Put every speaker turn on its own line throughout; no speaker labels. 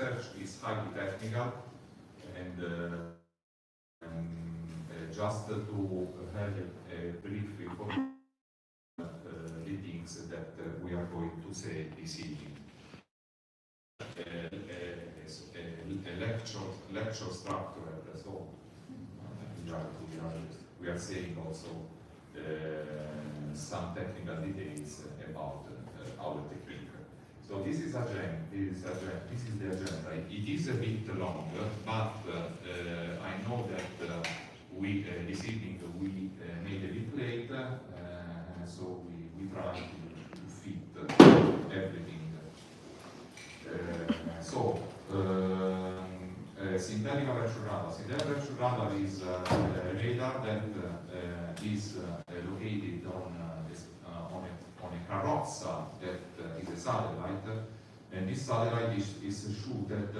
research is highly technical, and just to have a brief information, the things that we are going to say this evening. A lecture structure, so we are saying also some technical details about our technique. So this is the agenda. It is a bit long, but I know that this evening we made a bit late, so we try to fit everything. Synthetic Aperture Radar. Synthetic Aperture Radar is a radar that is located on a carrozza that is a satellite, and this satellite is shooted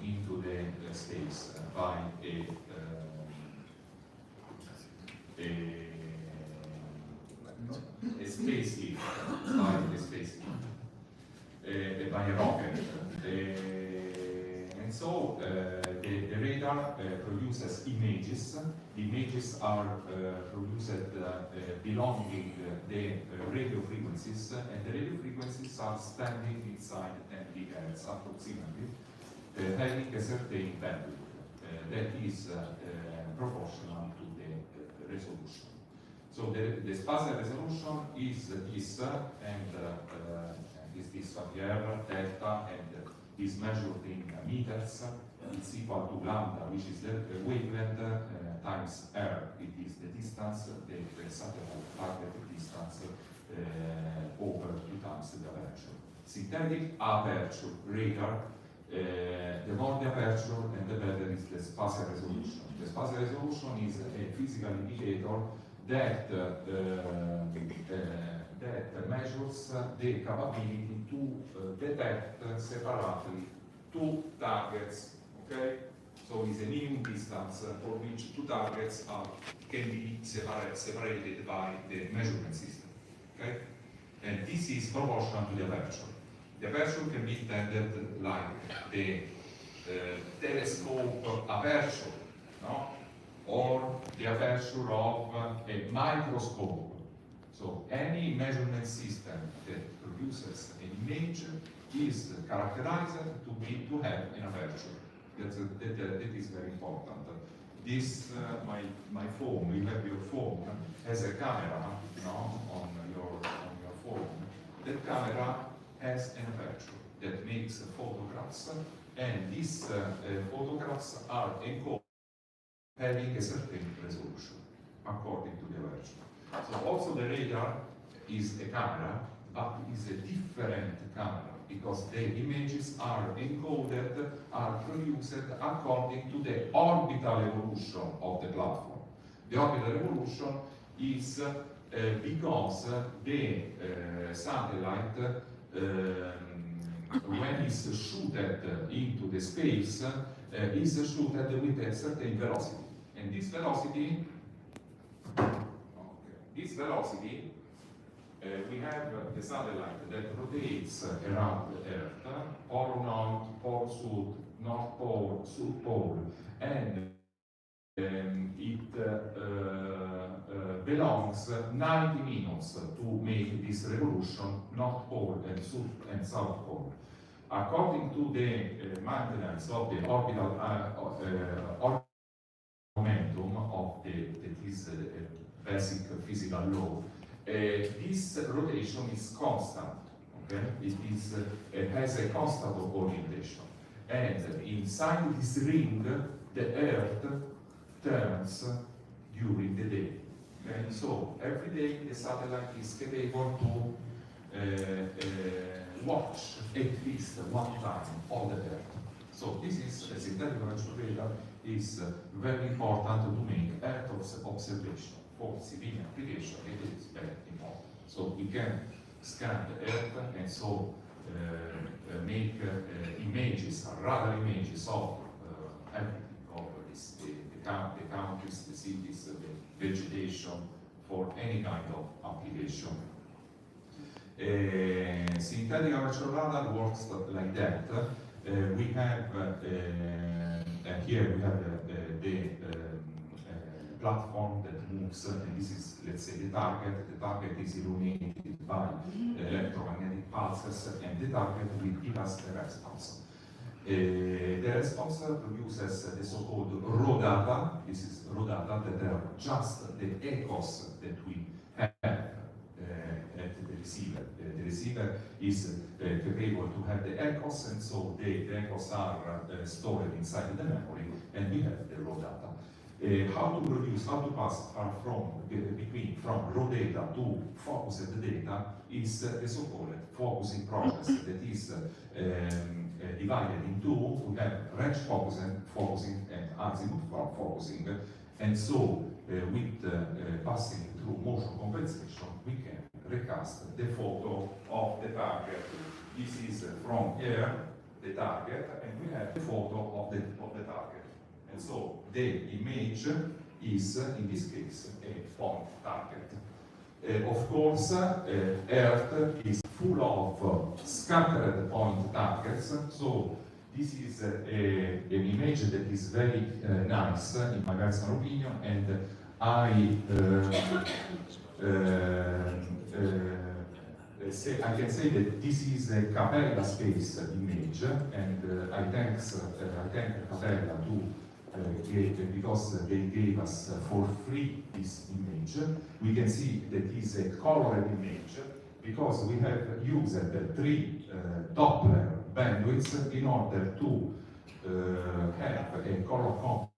into the space by a spaceship, by a rocket. And so the radar produces images. The images are produced belonging the radio frequencies, and the radio frequencies are standing inside 10 GHz approximately, having a certain bandwidth that is proportional to the resolution. So the spatial resolution is this, and is this one here, delta, and is measured in meters. It's equal to lambda, which is the wavelength, times r. It is the distance, the satellite target distance over 2 times the aperture. Synthetic aperture radar, the more the aperture and the better is the spatial resolution. The spatial resolution is a physical indicator that that measures the capability to detect separately 2 targets. Okay, so it's a minimum distance for which 2 targets can be separated by the measurement system. Okay, and this is proportional to the aperture. The aperture can be intended like the telescope aperture, no? Or the aperture of a microscope. So any measurement system that produces an image is characterized to have an aperture. That is very important. This my phone, you have your phone, has a camera, on your phone. That camera has an aperture that makes photographs, and these photographs are encoded having a certain resolution according to the aperture. So also the radar is a camera, but is a different camera because the images are encoded, are produced according to the orbital evolution of the platform. The orbital evolution is because the satellite, when it's shooted into the space, is shooted with a certain velocity. And this velocity, we have the satellite that rotates around the Earth, pole north, pole south, north pole, south pole, and it belongs 90 minutes to make this revolution, north pole and south pole. According to the maintenance of the orbital momentum of that is a basic physical law, this rotation is constant. Okay, it has a constant orientation, and inside this ring, the Earth turns during the day. Okay, so every day the satellite is capable to watch at least one time all the Earth. So this is, as Synthetic Aperture Radar, is very important to make Earth observation for civilian application. It is very important. So we can scan the Earth and so make images, radar images of everything, of the countries, the cities, the vegetation, for any kind of application. Synthetic Aperture Radar works like that. We have here we have the platform that moves, and this is, let's say, the target. The target is illuminated by electromagnetic pulses, and the target will give us the response. The response produces the so-called raw data. This is raw data that are just the echoes that we have at the receiver. The receiver is capable to have the echoes, and so the echoes are stored inside the memory, and we have the raw data. How to pass from raw data to focused data is the so-called focusing process that is divided in two. We have range focusing and azimuth focusing, and so with passing through motion compensation, we can recast the photo of the target. This is from here, the target, and we have the photo of the target. And so the image is, in this case, a point target. Of course, Earth is full of scattered point targets, so this is an image that is very nice, in my personal opinion, and I can say that this is a Capella space image, and I thank Capella because they gave us for free this image. We can see that it is a colored image because we have used 3 Doppler bandwidths in order to have a color coverage.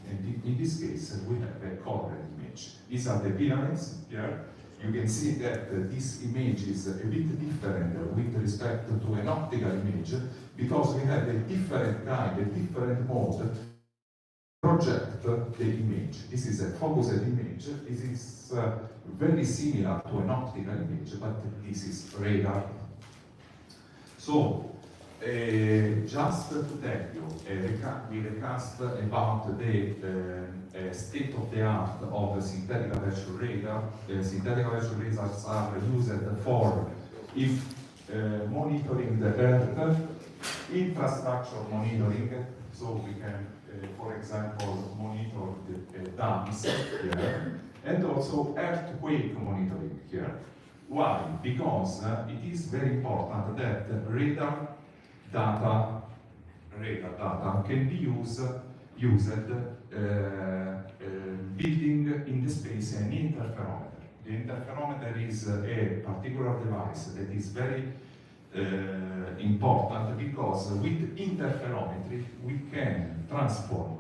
And in this case, we have a colored image. These are the pyramids here. You can see that this image is a bit different with respect to an optical image because we have a different kind, a different mode to project the image. This is a focused image. This is very similar to an optical image, but this is radar. So, just to tell you, we recast about the state of the art of synthetic aperture radar. Synthetic aperture radars are used for monitoring the Earth, infrastructure monitoring, so we can, for example, monitor the dams here, and also earthquake monitoring here. Why? Because it is very important that radar data can be used building in the space an interferometer. The interferometer is a particular device that is very important because with interferometry we can transform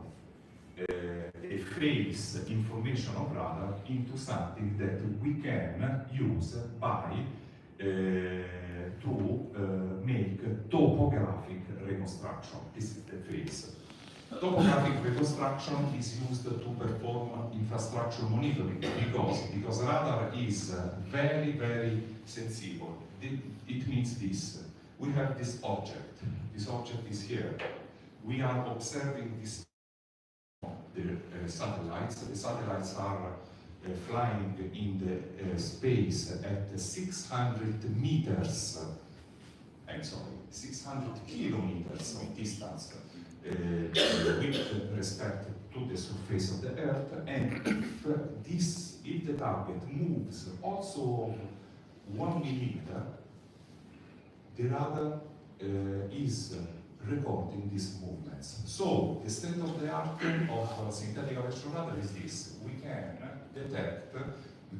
a phase information of radar into something that we can use by to make topographic reconstruction. This is the phase. Topographic reconstruction is used to perform infrastructure monitoring because radar is very, very sensible. It means this. We have this object. This object is here. We are observing this. The satellites. The satellites are flying in the space at 600 meters. I'm sorry, 600 kilometers of distance with respect to the surface of the Earth, and if the target moves also 1 millimeter, the radar is recording these movements. So the state of the art of synthetic aperture radar is this: we can detect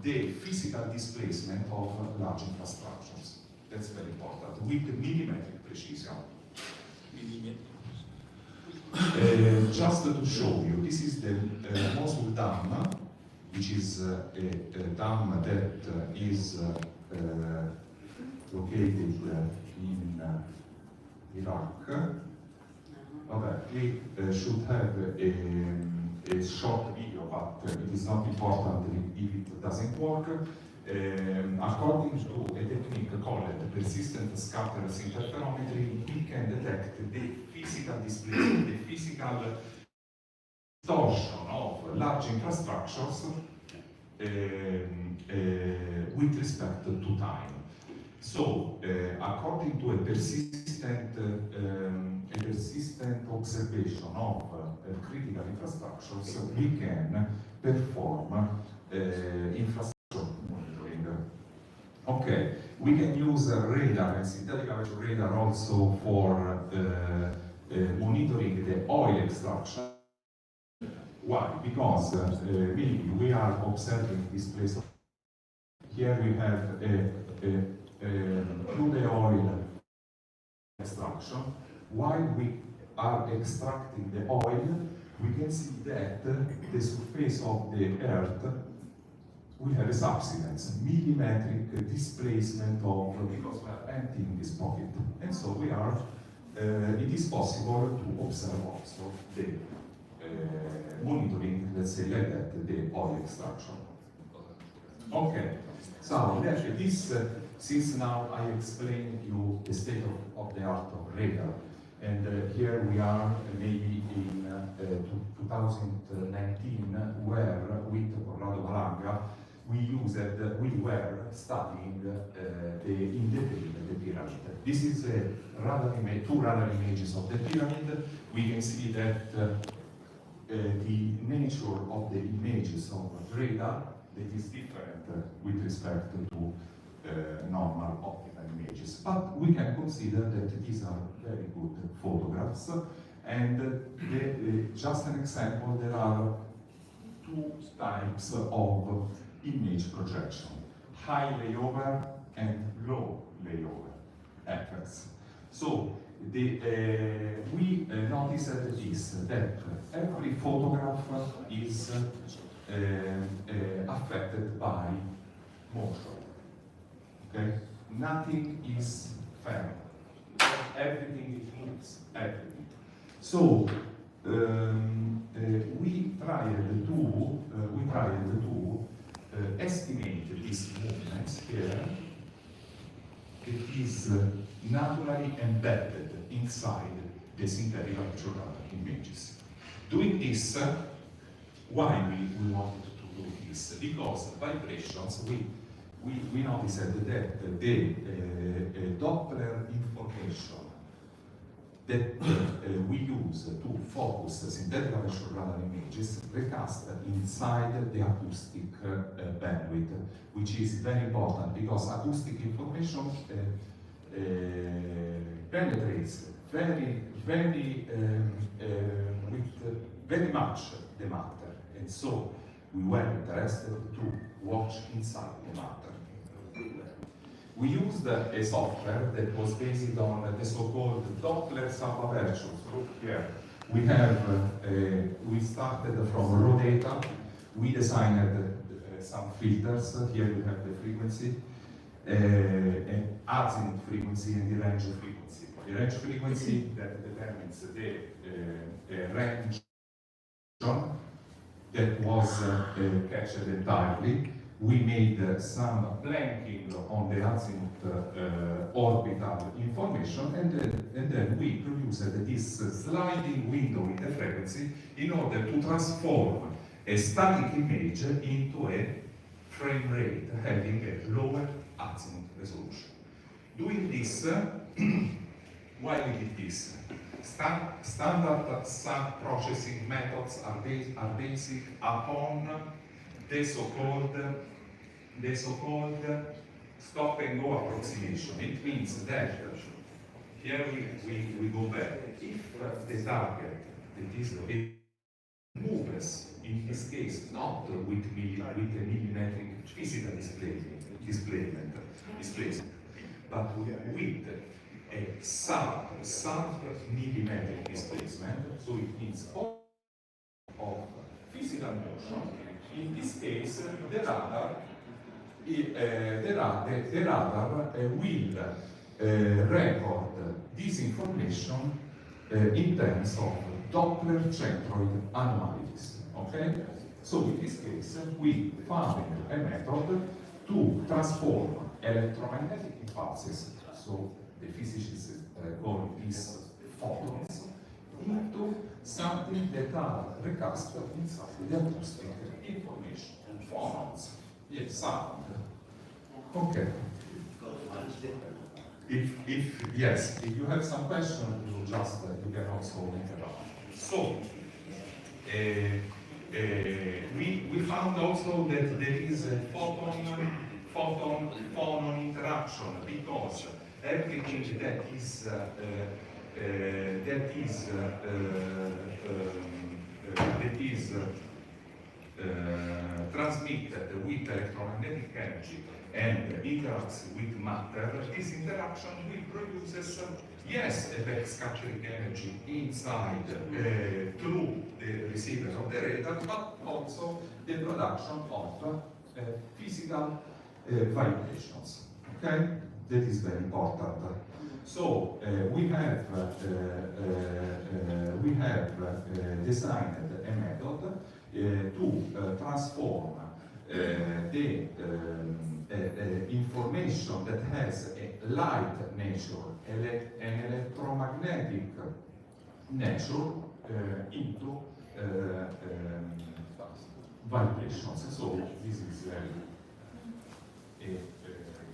the physical displacement of large infrastructures. That's very important with millimetric precision. Just to show you, this is the Mosul Dam, which is a dam that is located in Iraq. Okay, we should have a short video, but it is not important if it doesn't work. According to a technique called persistent scatters interferometry, we can detect the physical displacement, the physical distortion of large infrastructures with respect to time. So, according to a persistent observation of critical infrastructures, we can perform infrastructure monitoring. Okay, we can use radar and synthetic aperture radar also for monitoring the oil extraction. Why? Because maybe we are observing this place. Here we have crude oil extraction. While we are extracting the oil, we can see that the surface of the earth, we have a subsidence, millimetric displacement of, because we are emptying this pocket. And so we are, it is possible to observe also the monitoring, let's say like that, the oil extraction. Okay, so this, since now I explained you the state of the art of radar, and here we are maybe in 2019, where with Corrado Malanga, we were studying in detail the pyramid. This is a radar image, two radar images of the pyramid. We can see that the nature of the images of radar that is different with respect to normal optical images. But we can consider that these are very good photographs. And just an example, there are two types of image projection: high layover and low layover effects. So we noticed this, that every photograph is affected by motion. Okay? Nothing is fair. Everything moves. Everything. So we tried to estimate these movements here. It is naturally embedded inside the synthetic aperture radar images. Doing this, why we wanted to do this? Because vibrations, we noticed that the Doppler information that we use to focus synthetic aperture radar images recast inside the acoustic bandwidth, which is very important because acoustic information penetrates very much the matter, and so we were interested to watch inside the matter. We used a software that was based on the so-called Doppler sub-apertures. Look here, we started from raw data. We designed some filters. Here you have the frequency, an azimuth frequency and the range frequency. The range frequency that determines the range that was captured entirely. We made some blanking on the azimuth orbital information, and then we produced this sliding window in the frequency in order to transform a static image into a frame rate having a lower azimuth resolution. Doing this, why we did this? Standard SAR processing methods are based upon the so-called stop and go approximation. It means that here we go back. If the target that is moves, in this case, not with a millimetric physical displacement, but with a sub-millimetric displacement, so it means of physical motion. In this case, the radar will record this information in terms of Doppler centroid anomalies. Okay? So in this case, we found a method to transform electromagnetic impulses, so the physicists call these photons, into something that are recast inside the acoustic information. Photons, yes, sound. Okay. If you have some question, you can also interrupt. So, we found also that there is a photon-phonon interaction, because everything that is transmitted with electromagnetic energy and interacts with matter, this interaction will produce, yes, a backscattering energy inside through the receiver of the radar, but also the production of physical vibrations. Okay, that is very important. So we have designed a method to transform the information that has a light nature, an electromagnetic nature, into vibrations. So this is a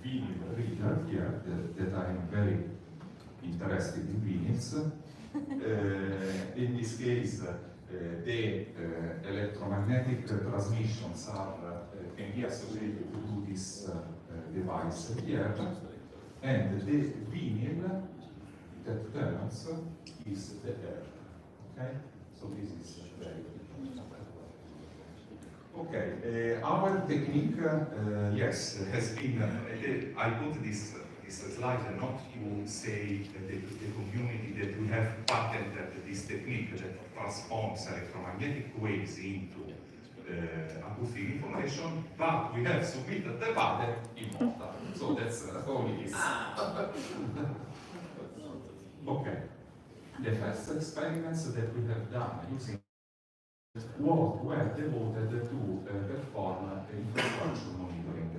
vinyl reader here that I am very interested in vinyls. In this case, the electromagnetic transmissions can be associated to this device here, and the vinyl that turns is the air. Okay, so this is very okay. Our technique, yes, has been. I put this slide not to say the community that we have patented this technique that transforms electromagnetic waves into acoustic information, but we have submitted the patent in Malta. So that's only this. Okay. The first experiments that we have done using were devoted to perform infrastructure monitoring.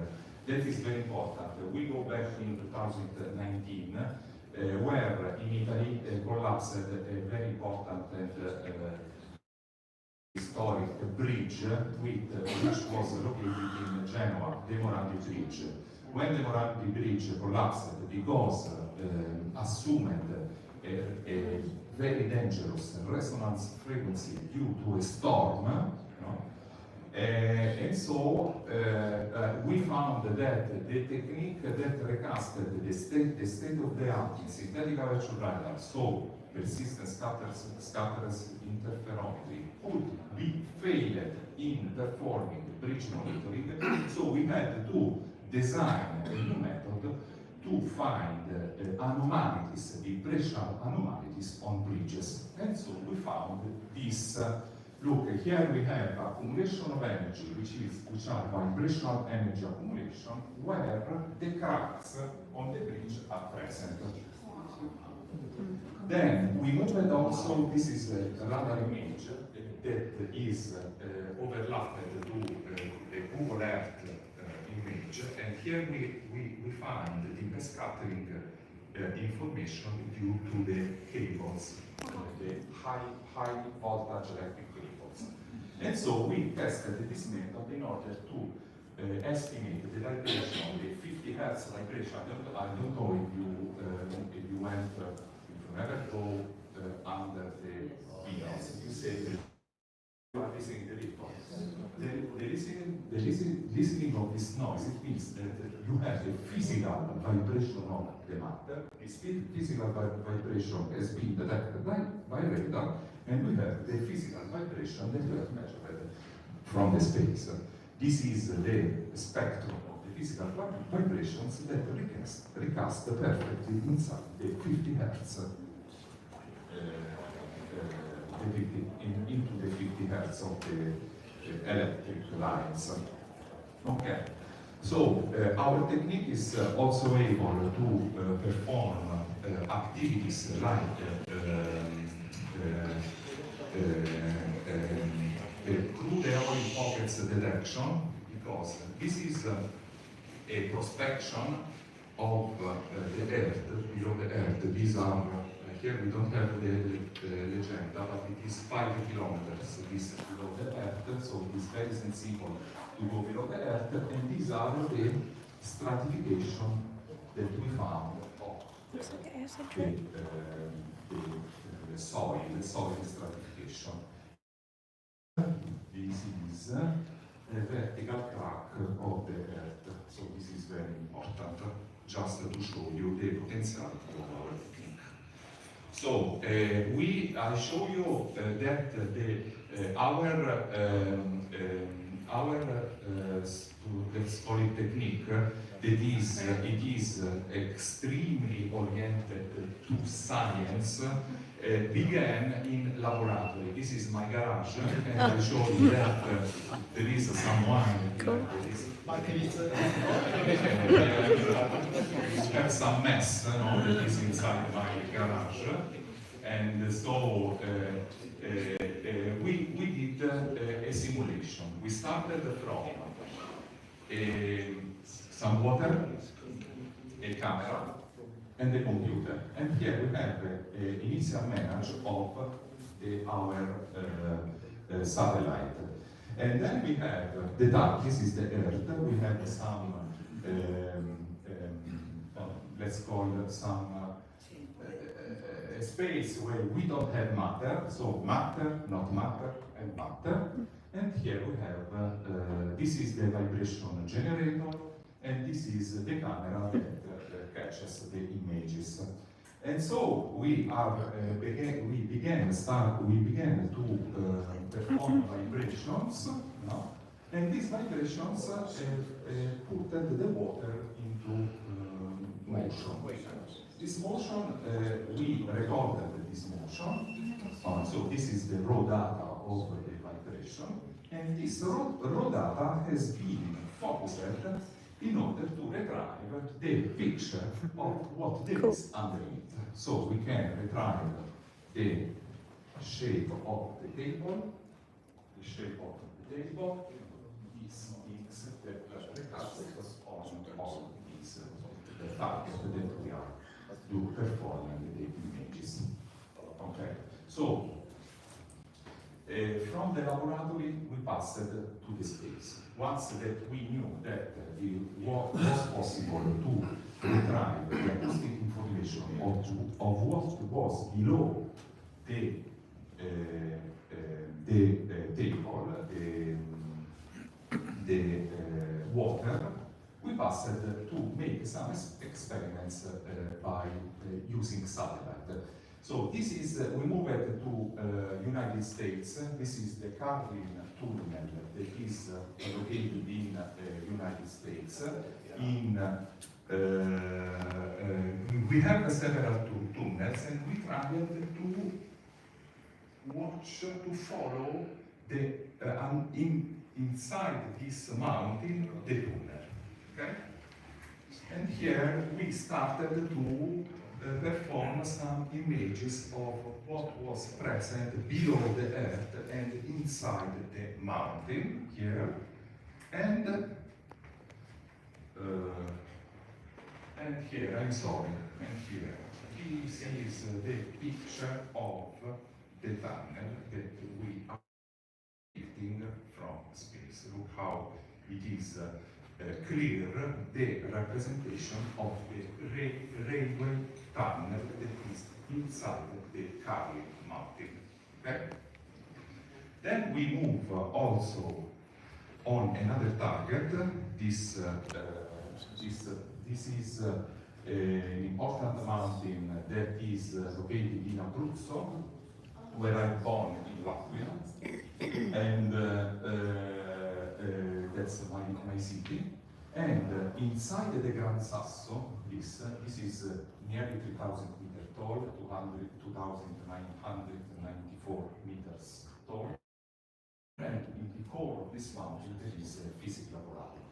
That is very important. We go back in 2019, where in Italy collapsed a very important historic bridge which was located in Genoa, the Morandi Bridge. When the Morandi Bridge collapsed because assumed a very dangerous resonance frequency due to a storm, and so we found that the technique that recasted the state-of-the-art in synthetic aperture radar, so persistent scatters interferometry, could be failed in performing bridge monitoring. So we had to design a new method to find anomalies, vibrational anomalies on bridges. And so we found this. Look, here we have accumulation of energy, which are vibrational energy accumulation, where the cracks on the bridge are present. Then we moved also, this is a radar image that is overlapped to the Google Earth image, and here we find the backscattering information due to the cables, the high voltage electric cables. And so we tested this method in order to estimate the vibration, the 50 Hz vibration. I don't know if you went, if you never go under the windows, you say that you are listening to the report. The listening of this noise, it means that you have the physical vibration of the matter. This physical vibration has been detected by radar, and we have the physical vibration that we have measured from the space. This is the spectrum of the physical vibrations that recast perfectly inside the 50 Hz. Into the 50 Hz of the electric lines. Okay, so our technique is also able to perform activities like crude oil pockets detection, because this is a prospection of the Earth, below the Earth. These are here we don't have the legend, but it is 5 kilometers this below the Earth, so it is very sensible to go below the Earth, and these are the stratification that we found.
Looks like an
the soil stratification. This is a vertical crack of the earth, so this is very important, just to show you the potentiality of our technique. So I show you that let's call it technique, it is extremely oriented to science, began in laboratory. This is my garage, and I show you that there is someone have some mess that is inside my garage, and so we did a simulation. We started from some water, a camera, and a computer. And here we have an initial image of our satellite. And then we have the dark, this is the Earth. We have some, let's call it some space where we don't have matter. So matter, not matter, and matter. And here we have, this is the vibration generator, and this is the camera that catches the images. And so we began to perform vibrations, no? And these vibrations put the water into motion. This motion, we recorded this motion. So this is the raw data of the vibration, and this raw data has been focused in order to retrieve the picture of what there is underneath. So we can retrieve the shape of the table, these things that recaps on all these targets that we are performing the images. Okay, so from the laboratory we passed to the space. Once that we knew that it was possible to retrieve the acoustic information of what was below the table, the water, we passed to make some experiments by using satellite. So this is, we moved to United States. This is the Carlin tunnel that is located in United States. We have several tunnels, and we tried to follow inside this mountain the tunnel. Okay? And here we started to perform some images of what was present below the earth and inside the mountain here, and here, I'm sorry, and here, this is the picture of the tunnel that we are lifting from space. Look how it is clear, the representation of the railway tunnel that is inside the Carlin mountain. Okay? Then we move also on another target. This is an important mountain that is located in Abruzzo, where I'm born in Latvia, and that's my city. And inside the Gran Sasso, this is nearly 3,000 meters tall, 2,994 meters tall. And in the core of this mountain there is a physics laboratory.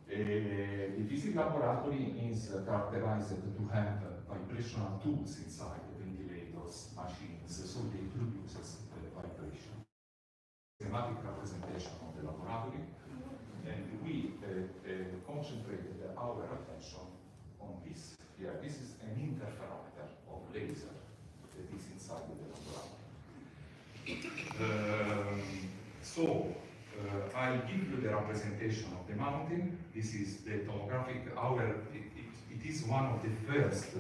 The physics laboratory is characterized to have vibrational tools inside, ventilators, machines, so they produce vibration. Schematic representation of the laboratory, and we concentrated our attention on this. Here, this is an interferometer of laser that is inside the laboratory. I'll give you the representation of the mountain. This is the tomographic,
it is one of the first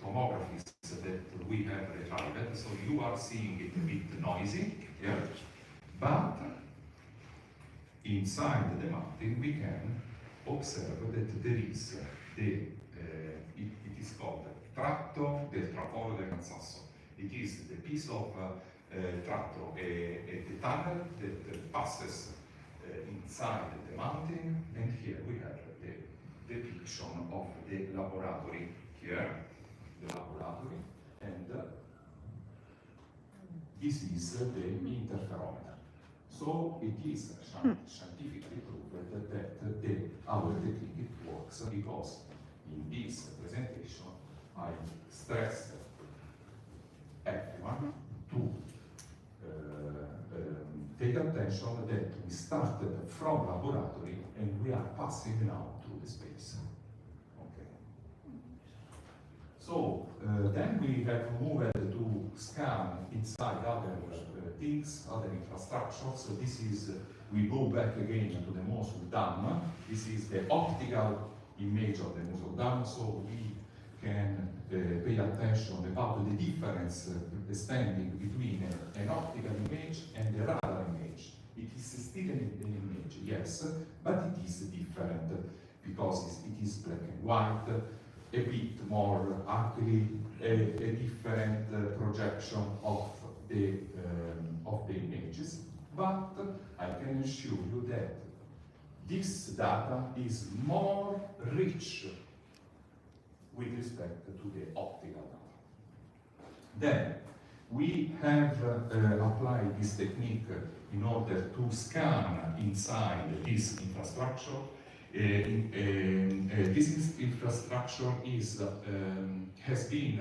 tomographies that we have retrieved, so you are seeing it a bit noisy here, but inside the mountain we can observe that there is it is called tratto del traforo del Cansasso. It is the piece of tratto, the tunnel that passes inside the mountain, and here we have the depiction of the laboratory here, and this is the interferometer. So it is scientifically proved that our technique works, because in this presentation I stressed everyone to take attention that we started from laboratory and we are passing now through the space. Okay. So then we have moved to scan inside other things, other infrastructures. So this is, we go back again to the Mosul Dam. This is the optical image of the Mosul Dam. So we can pay attention about the difference standing between an optical image and a radar image. It is still an image, yes, but it is different because it is black and white, a bit more ugly, a different projection of the images. But I can assure you that this data is more rich with respect to the optical data. Then we have applied this technique in order to scan inside this infrastructure. This infrastructure has been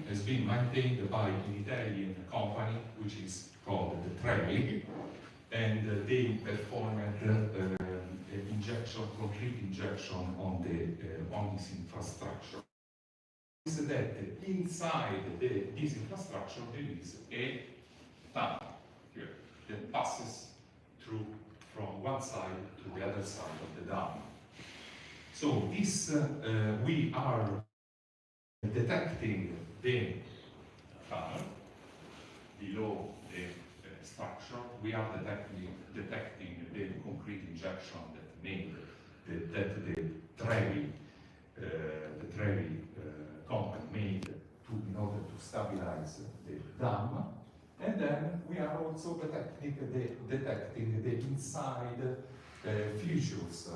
has been maintained by an Italian company which is called the Trevi, and they performed concrete injection on this infrastructure. Is that inside this infrastructure there is a tunnel here that passes through from one side to the other side of the dam. So this we are detecting the tunnel below the structure. We are detecting the concrete injection that made that the Trevi company made in order to stabilize the dam, and then we are also detecting the inside fissures,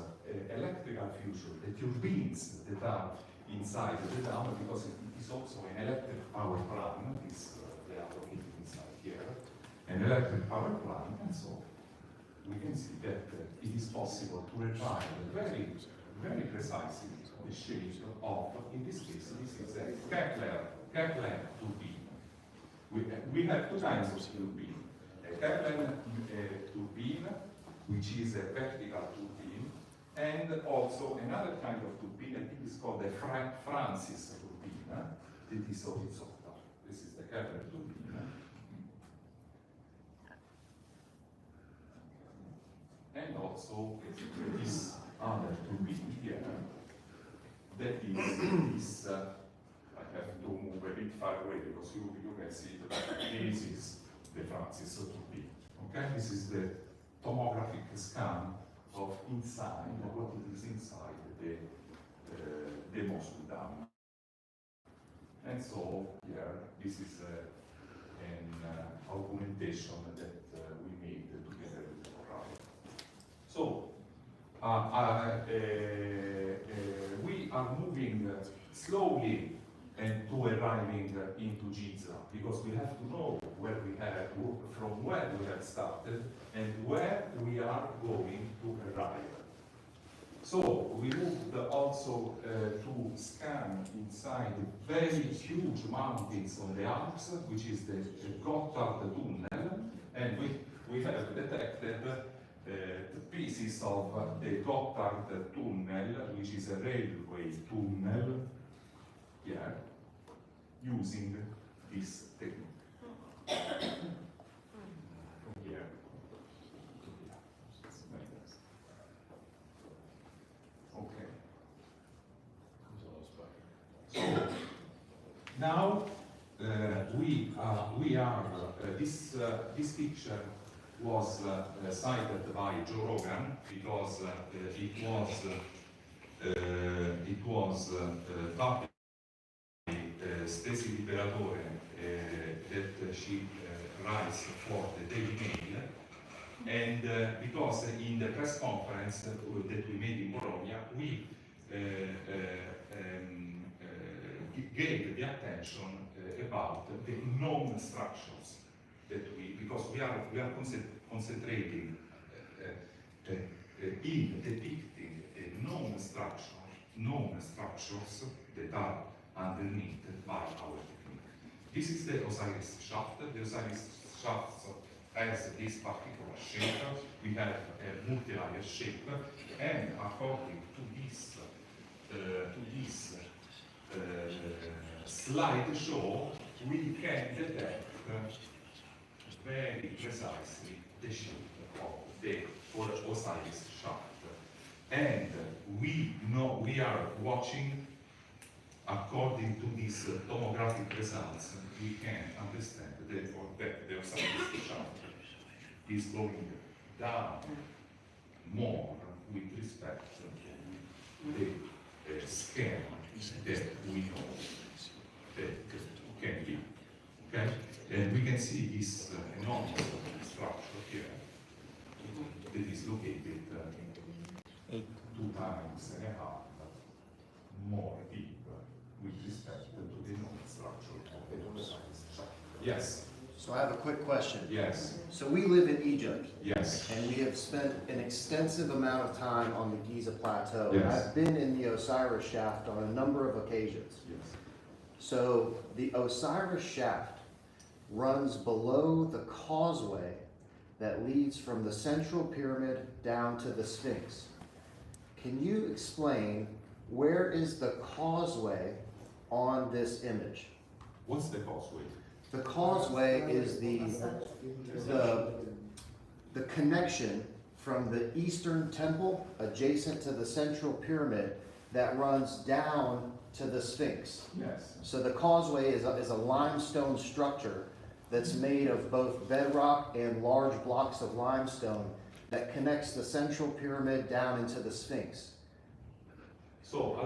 electrical fissures, the turbines that are inside the dam, because it is also an electric power plant. They are located inside here, an electric power plant, and so we can see that it is possible to retrieve very, very precisely the shape of, in this case, this is a Kepler turbine. We have two kinds of turbine. A Kepler turbine, which is a vertical turbine, and also another kind of turbine, I think it's called the Francis turbine, that is horizontal. This is the Kepler turbine. And also this other turbine here, that is this, I have to move a bit far away because you can see that this is the Francis turbine. Okay, this is the tomographic scan of inside, what it is inside the Mosul Dam. And so here, this is an augmentation that we made together with the Khafre. So we are moving slowly and to arriving into Giza, because we have to know where we have, from where we have started and where we are going to arrive. So we moved also to scan inside very huge mountains on the Alps, which is the Gotthard tunnel, and we have detected the pieces of the Gotthard tunnel, which is a railway tunnel, here, using this technique. From here. now this picture was cited by Joe Rogan because it was published by Stacy Liberatore that she writes for the Daily Mail, and because in the press conference that we made in Bologna, we gave the attention about the known structures that because we are concentrating in depicting known structures that are underneath by our technique. This is the Osiris shaft. The Osiris shaft has this particular shape. We have a multi-layer shape, and according to this slideshow, we can detect very precisely the shape of the Osiris shaft. And we know we are watching, according to these tomographic results, we can understand that the Osiris shaft is going down more with respect to the scale that we know that can be. Okay? And we can see this enormous structure here that is located 2.5 times more deep with respect to the known structure of the Osiris shaft. Yes.
So I have a quick question.
Yes.
So we live in Egypt.
Yes.
And we have spent an extensive amount of time on the Giza plateau.
Yes.
I've been in the Osiris shaft on a number of occasions.
Yes.
So the Osiris shaft runs below the causeway that leads from the central pyramid down to the Sphinx. Can you explain where is the causeway on this image?
What's the causeway?
The causeway is the connection from the Eastern Temple adjacent to the Central Pyramid that runs down to the Sphinx.
Yes.
So the causeway is a limestone structure that's made of both bedrock and large blocks of limestone that connects the Central Pyramid down into the Sphinx.
So,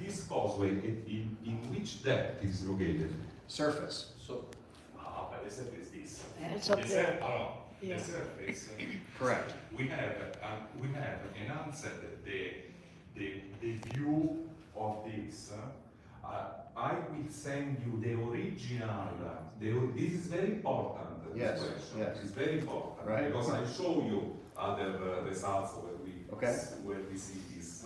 this causeway, in which depth is located?
Surface.
So, but the surface is this.
It's up there.
The surface.
Correct.
We have enhanced the view of this. I will send you the original. This is very important.
Yes,
This question.
yes.
It's very important,
Right.
because I show you other results
Okay.
where we see this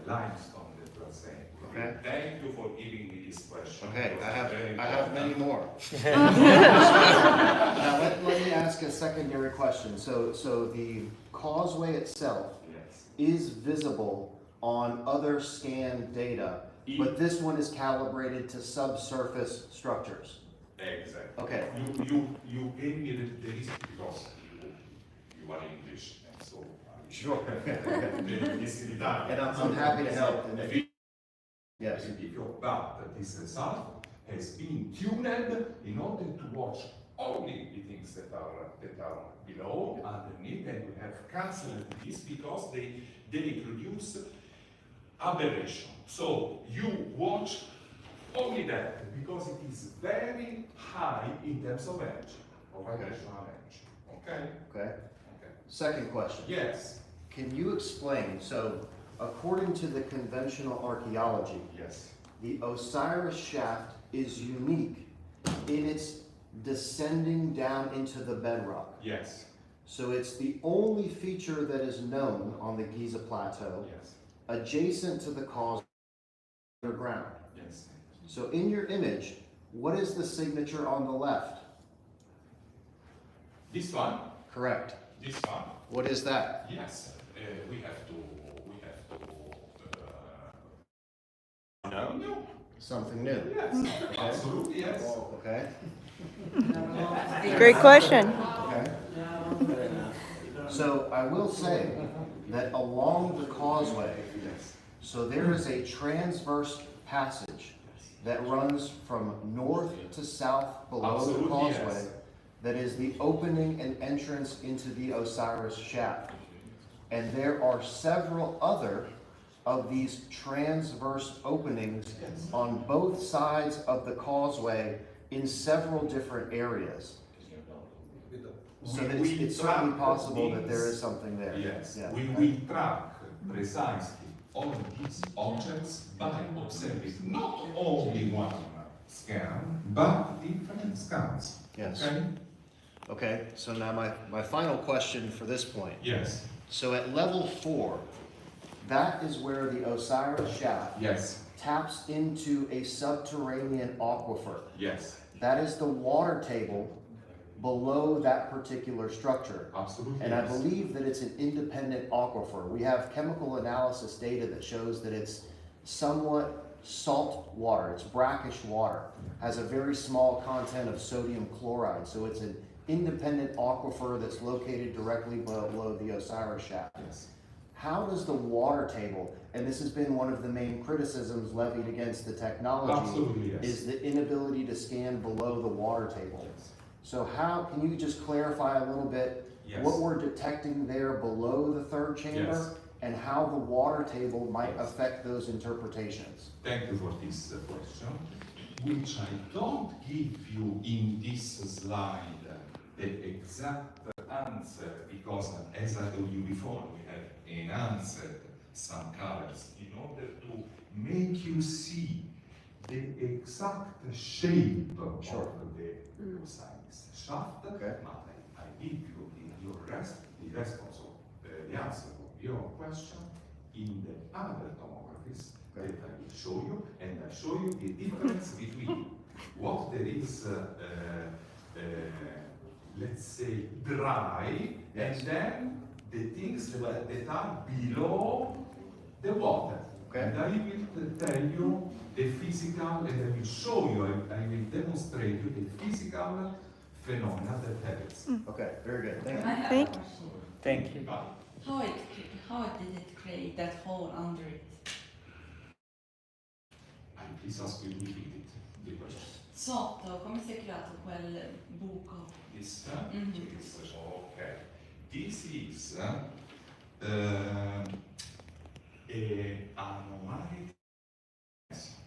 limestone that you are saying.
Okay.
Thank you for giving me this question.
Okay,
because
I
it's very
have many
important.
more. Now let me ask a secondary question. So the causeway itself
Yes.
is visible on other scanned data, but this one is calibrated to subsurface structures.
Exactly.
Okay.
You gave me the reason because you are English, and so
Sure.
this in Italian.
And I'm happy to help. Yes.
But this result has been tuned in order to watch only the things that are below, underneath, and we have cancelled this because they produce aberration. So you watch only that because it is very high in terms of energy, of vibrational energy. Okay?
Okay.
Okay.
Second question.
Yes.
Can you explain, so according to the conventional archaeology,
Yes.
the Osiris shaft is unique in its descending down into the bedrock.
Yes.
So it's the only feature that is known on the Giza plateau
Yes.
adjacent to the cause underground.
Yes.
So in your image, what is the signature on the left?
This one.
Correct.
This one.
What is that?
Yes. We have to. No.
Something new.
Yes. Absolutely. Yes.
Okay.
Great question.
Okay. So I will say that along the causeway,
Yes.
so there is a transverse passage that runs from north to south below the
Absolutely,
causeway
yes.
that is the opening and entrance into the Osiris shaft. And there are several other of these transverse openings
Yes.
on both sides of the causeway in several different areas. So that it's certainly
track
possible that
these-
there is something there.
Yes,
Yeah.
we will track precisely all these objects by observing not only one scan, but different scans.
Yes.
Okay?
Okay, so now my final question for this point.
Yes.
So at level 4, that is where the Osiris shaft
Yes.
taps into a subterranean aquifer.
Yes.
That is the water table below that particular structure.
Absolutely.
And I
yes.
believe that it's an independent aquifer. We have chemical analysis data that shows that it's somewhat salt water, it's brackish water, has a very small content of sodium chloride. So it's an independent aquifer that's located directly below the Osiris shaft.
Yes.
How does the water table, and this has been one of the main criticisms levied against the technology,
Absolutely, yes.
is the inability to scan below the water table.
Yes.
So how, can you just clarify a little bit
Yes.
what we're detecting there below the third chamber?
Yes.
And how the water table might affect those interpretations?
Thank you for this question, which I don't give you in this slide the exact answer, because as I told you before, we have enhanced some colors in order to make you see the exact shape
Sure.
of the Osiris shaft.
Okay.
But I give you the response of the answer of your question in the other tomographies
Okay.
that I will show you, and I show you the difference between what there is, let's say, dry,
Yes.
and then the things that are below the water.
Okay.
And I will tell you the physical, and I will show you, I will demonstrate you the physical phenomena that happens.
Okay, very good, thank
I
you.
have
Thank
a question.
Thank you.
How did it create that hole under it?
I please ask you to repeat it, the question.
Sotto, come si è creato quel buco?
This,
Mhm.
this, okay. This is a anomaly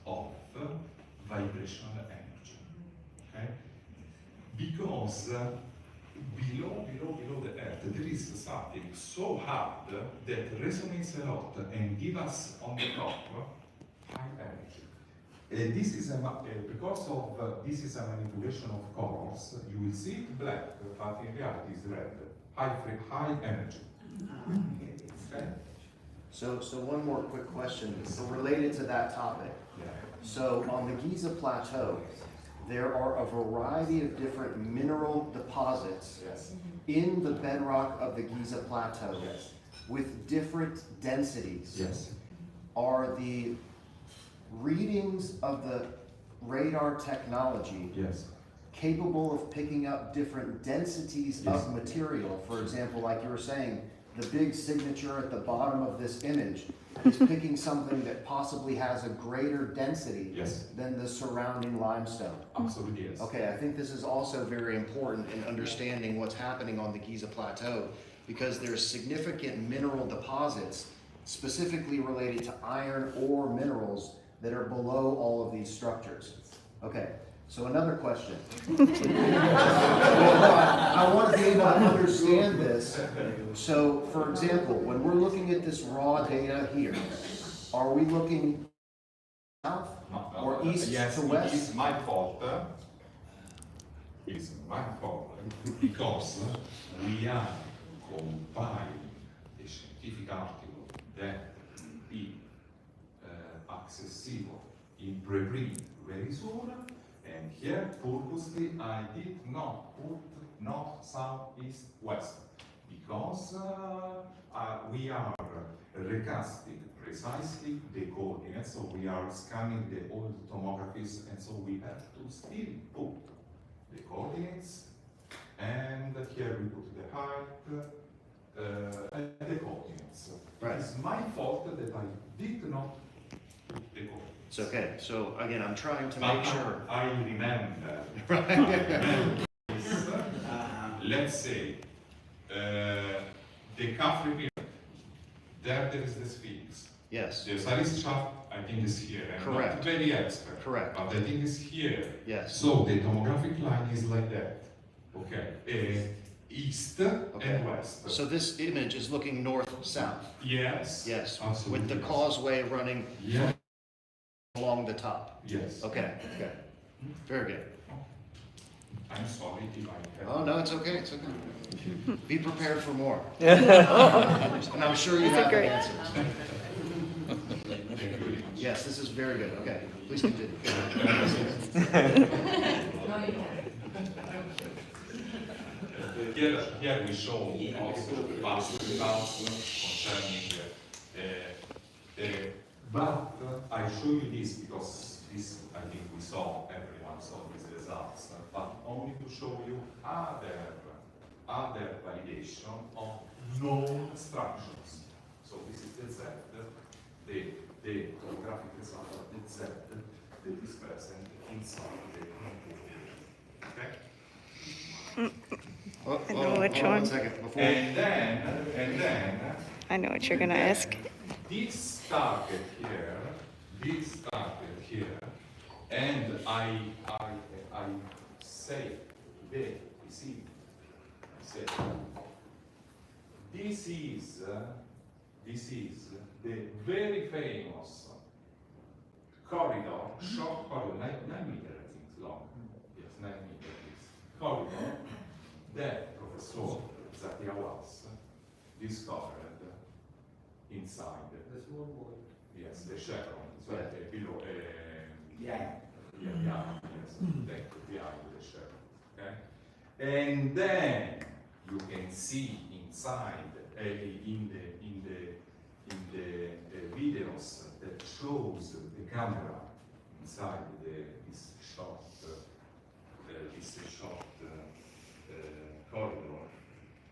of vibrational energy. Okay? Because below the earth there is something so hard that resonates a lot and give us on the top high energy. This is because of this is a manipulation of colors. You will see it black, but in reality it's red. High energy. Okay?
So one more quick question, so related to that topic.
Yeah.
So on the Giza plateau, there are a variety of different mineral deposits
Yes.
in the bedrock of the Giza plateau
Yes.
with different densities.
Yes.
Are the readings of the radar technology
Yes.
capable of picking up different densities
Yes.
of material? For example, like you were saying, the big signature at the bottom of this image is picking something that possibly has a greater density
Yes.
than the surrounding limestone.
Absolutely yes.
Okay, I think this is also very important in understanding what's happening on the Giza Plateau, because there's significant mineral deposits specifically related to iron ore minerals that are below all of these structures. Okay, so another question. I want to be able to understand this. So, for example, when we're looking at this raw data here, are we looking south or east
yes,
to
It
west?
is my fault. It's my fault because we are compiling a scientific article that will be accessible in preprint very soon. And here, purposely, I did not put north, south, east, west, because we are recasting precisely the coordinates, so we are scanning the old tomographies, and so we have to still put the coordinates, and here we put the height, and the coordinates.
Right.
It's my fault that I did not put the coordinates.
It's okay. So again, I'm trying to
But
make sure.
I remember. Let's say the Khafre period. There is the Sphinx.
Yes,
The Osiris shaft, I think, is here. I'm
Correct.
not very expert.
Correct.
But I think it's here.
yes.
So the tomographic line is like that. Okay. East
Okay.
and west.
So this image is looking north-south.
Yes.
Yes,
Absolutely.
with the
yes.
causeway running
Yeah.
along the top.
Yes.
Okay, okay. Very good.
I'm sorry if I have.
Oh, no, it's okay, it's okay. Be prepared for more. And I'm sure you
These are
have the
great.
answers.
Thank you very much.
Yes, this is very good. Okay, please continue.
No, you can't.
Here we show also past results concerning but I show you this because this I think we saw, everyone saw these results, but only to show you other validation of known structures. So this is the Z, the tomographic result of the Z that is present inside the okay?
Oh,
know which
hold on
one.
1 second. Before,
And then
I know what you're gonna ask.
this started here, and I say today, you see, I say, this is the very famous corridor, short corridor, 9 meters I think long, yes, 9 meters, corridor that Professor Zakiawas discovered inside.
The small boy.
Yes, the chevron, so below,
Yeah.
yes, behind the chevron, okay? And then you can see inside, in the videos that shows the camera inside this short corridor,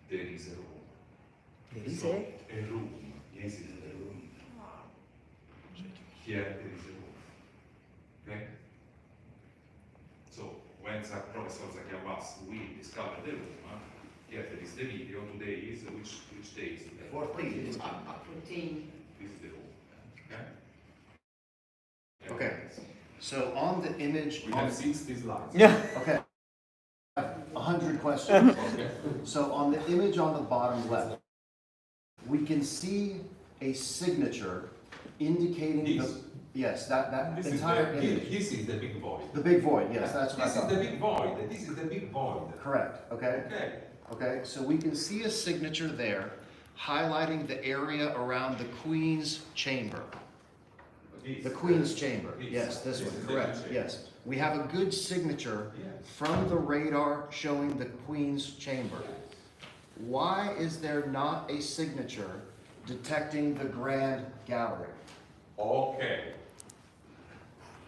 there is a room. So, a room. Yes, it is a room. Here there is a room. Okay? So when Professor Zakiawas we discovered the room, here there is the video. Today is which day is today?
14.
This is the room. Okay?
Okay. So on the image,
We have 60 slides.
okay, I have 100 questions.
Okay.
So on the image on the bottom left, we can see a signature indicating
This.
yes, that
This is
entire image.
this is the big void.
The big void, yes, that's what I
This is
thought.
the big void. This is the big void.
Correct, okay?
Okay.
Okay, so we can see a signature there highlighting the area around the Queen's chamber. The Queen's chamber, yes, this one,
is the
correct,
chamber.
yes. We have a good signature
Yes.
from the radar showing the Queen's chamber. Why is there not a signature detecting the Grand Gallery?
Okay.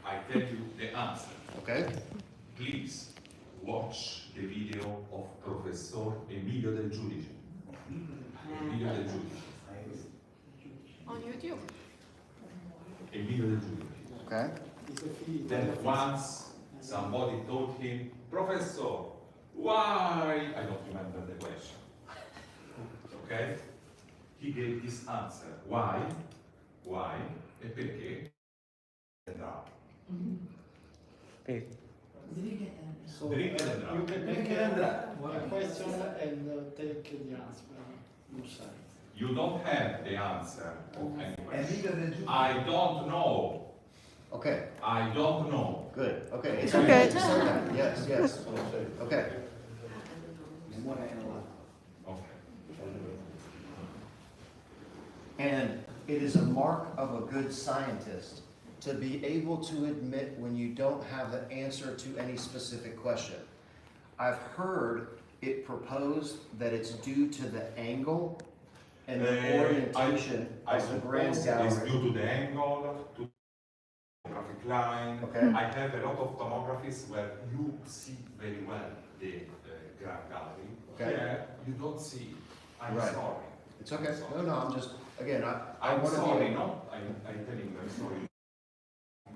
I tell you the answer.
Okay?
Please watch the video of Professor Emilio Del Giudice. Emilio Del Giudice.
On YouTube.
Emilio Del Giudice.
Okay?
Then once somebody told him, Professor, why? I don't remember the question. Okay? He gave this answer. Why? Why? E perché? Andrà.
So
Drink and
you
drive.
can take one question and take the answer you said.
You don't have the answer of any question. I don't know.
Okay,
I don't know.
good, okay. It's
Okay.
to say that, yes, yes. Okay,
Okay.
and it is a mark of a good scientist to be able to admit when you don't have the answer to any specific question. I've heard it proposed that it's due to the angle and the orientation
I
of the Grand
suppose it's
Gallery.
due to the angle, to the tomographic line.
Okay.
I have a lot of tomographies where you see very well the Grand Gallery.
Okay.
Here, you don't see. I'm
Right.
sorry.
It's okay, no, I'm just, again, I
I'm
want to
sorry,
be.
no? I'm telling you, I'm sorry.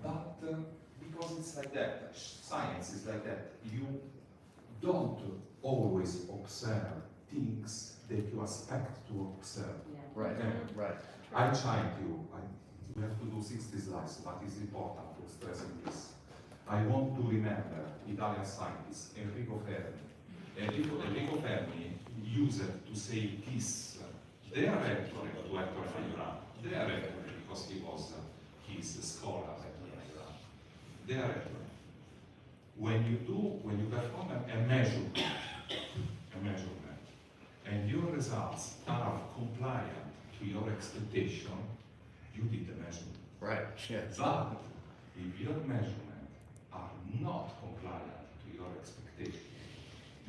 But
because it's like that, science is like that. You don't always observe things that you expect to observe.
Right,
Okay.
right.
I challenge you, you have to do 60 slides, but it's important to stress this. I want to remember Italian scientist Enrico Fermi. Enrico Fermi used to say this, their rector to Hector Majorana, their rector because he was his scholar at Majorana, their rector. When you perform a measurement, and your results are compliant to your expectation, you did the measurement.
Right, yes.
But if your measurements are not compliant to your expectation,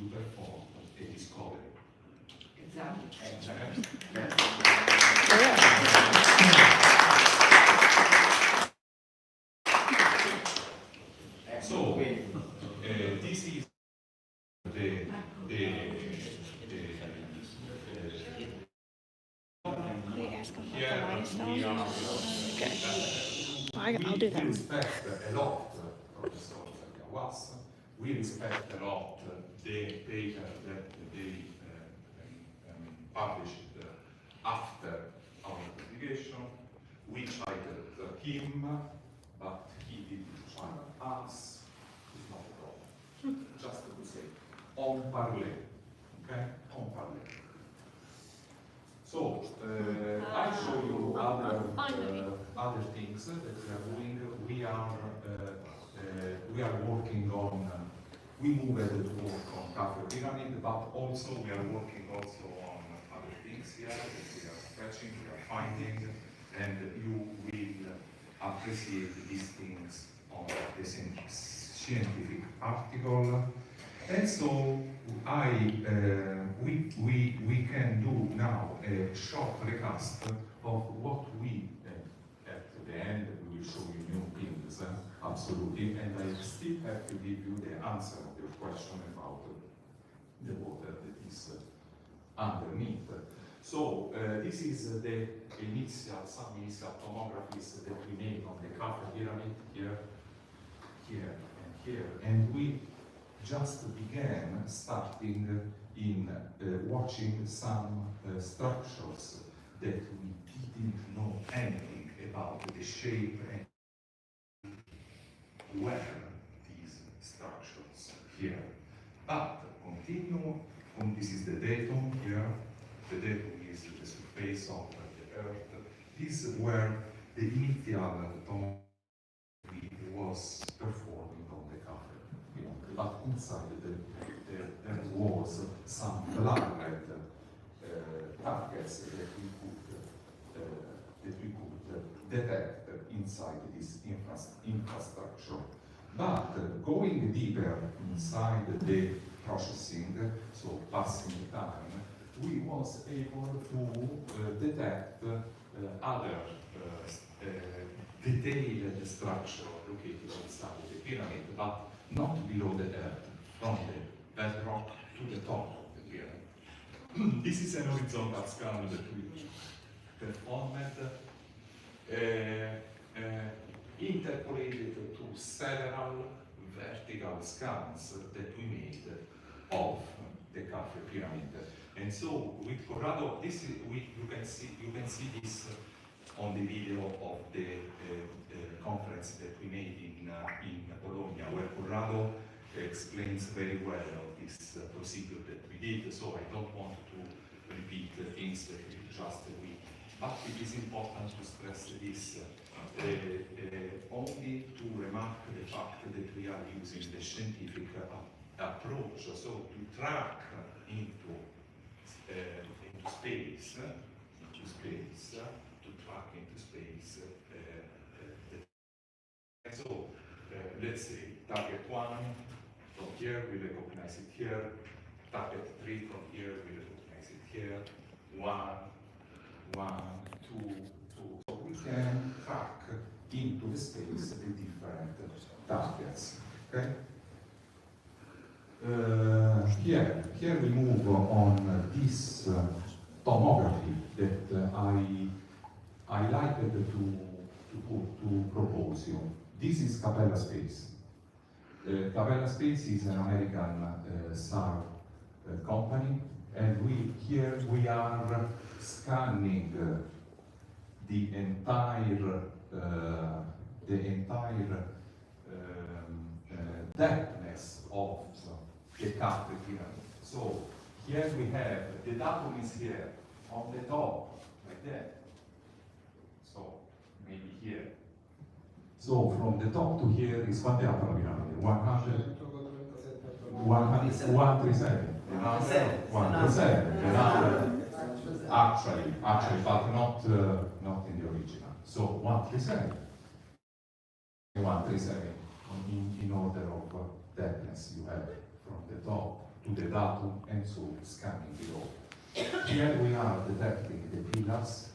you perform a discovery. So, this is the
We ask them
here
about the
we
limestone.
are.
Okay. I'll do
We
that.
respect a lot, Professor Yawas, we respect a lot the paper that they published after our publication. We cited him, but he didn't cite us. It's not a problem. Just to say, on parler, okay? On parler. So, I show you other things that we are doing. We are working on. We moved to work on Khafre pyramid, but also we are working also on other things here that we are sketching, we are finding, and you will appreciate these things on the scientific article. And so we can do now a short recast of what we, at the end, we will show you new things, absolutely, and I still have to give you the answer of your question about the water that is underneath. So this is some initial tomographies that we made on the Khafre pyramid here, and here, and we just began starting in watching some structures that we didn't know anything about the shape and where these structures here. But continue, and this is the datum here. The datum is the surface of the Earth. This is where the initial tomography was performed on the Khafre. But inside there was some blurred targets that we could detect inside this infrastructure. But going deeper inside the processing, so passing time, we was able to detect other detailed structure located inside the pyramid, but not below the earth, from the bedrock to the top of the pyramid. This is an horizontal scan that we performed, interpolated to several vertical scans that we made of the Khafre pyramid. And so with Corrado, this is, you can see this on the video of the conference that we made in Bologna, where Corrado explains very well this procedure that we did. So I don't want to repeat the things that we just read. But it is important to stress this, only to remark the fact that we are using the scientific approach, so to track into space, to track into space. So let's say target 1 from here, we recognize it here. Target 3 from here, we recognize it here. 1, 2, 2. So we can track into the space the different targets. Okay. Here we move on this tomography that I liked to propose you. This is Capella Space. Capella Space is an American SAR company, and here we are scanning the entire depthness of the Khafre pyramid. So here we have the datum is here on the top, like that. So maybe here. So from the top to here is quante è alta la piramide? 137. The number 137. The number actually, but not in the original. So 137. 137 in order of depthness you have from the top to the datum and so scanning below. Here we are detecting the pillars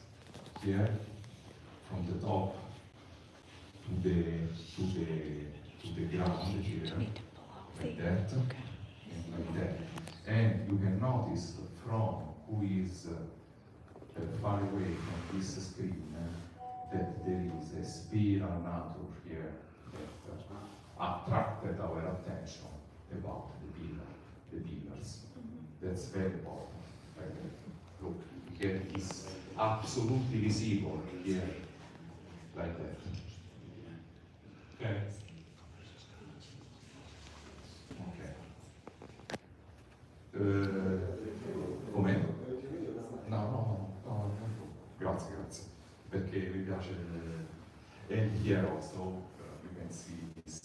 here from the top to the ground here, like that, and like that. And you can notice from who is far away from this screen that there is a spiral nature here that attracted our attention about the pillars. That's very important. Look, here it is absolutely visible here, like that. Okay. Come? No, grazie, perché mi piace. And here also you can see this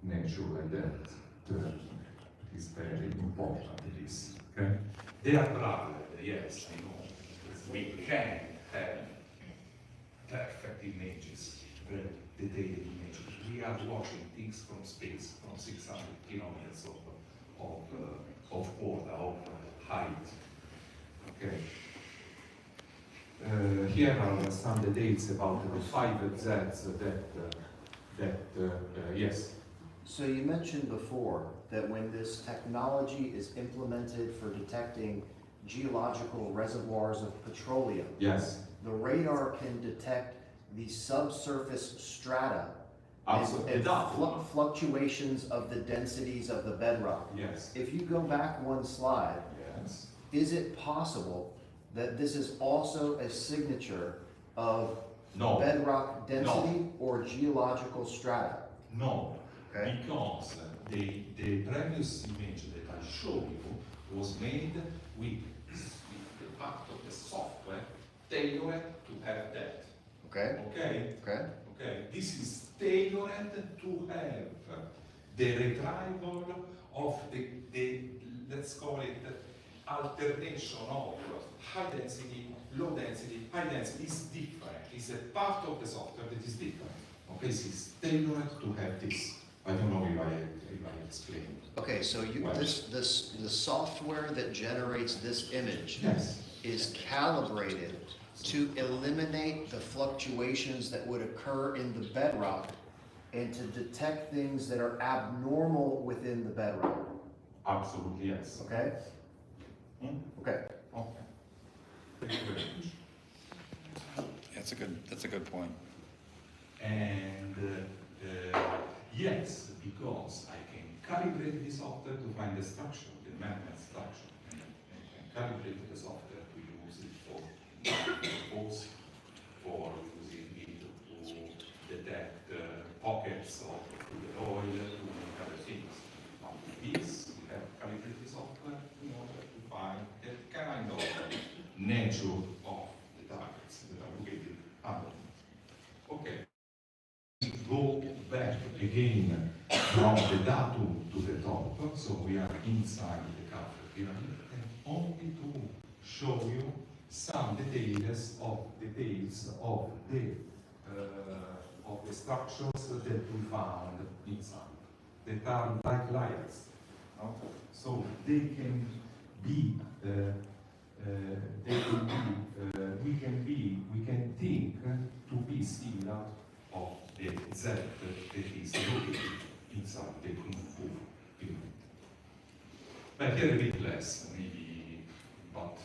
nature like that. It is very important. This. Okay. They are parallel, yes, I know. We can have perfect images, very detailed images. We are watching things from space, from 600 kilometers of order, of height. Okay. Here are some details about the 5Zs yes.
So you mentioned before that when this technology is implemented for detecting geological reservoirs of petroleum,
Yes.
the radar can detect the subsurface strata
Absolutely.
and fluctuations of the densities of the bedrock.
Yes.
If you go back one slide,
Yes.
is it possible that this is also a signature of
No.
bedrock density or geological strata?
No.
Okay.
Because the previous image that I showed you was made with the part of the software tailored to have that.
Okay.
Okay?
Okay.
Okay. This is tailored to have the retrieval of the let's call it alternation of high density, low density, high density is different. It's a part of the software that is different. Okay, this is tailored to have this. I don't know if I explained.
Okay, so the software that generates this image
Yes.
is calibrated to eliminate the fluctuations that would occur in the bedrock and to detect things that are abnormal within the bedrock.
Absolutely, yes.
Okay?
Hmm?
Okay.
Okay. Thank you very much.
That's a good point.
And yes, because I can calibrate the software to find the structure, the magnet structure, and calibrate the software to use it for purpose, for using it to detect pockets of the oil, to make other things. But with this, we have calibrated the software in order to find the kind of nature of the targets that are located under. Okay. Go back again from the datum to the top, so we are inside the Khafre pyramid, and only to show you some details of the structures that we found inside. That are like layers, no? So they can be. We can think to be similar of the Z that is located inside the Khafre pyramid. But here a bit less, maybe, but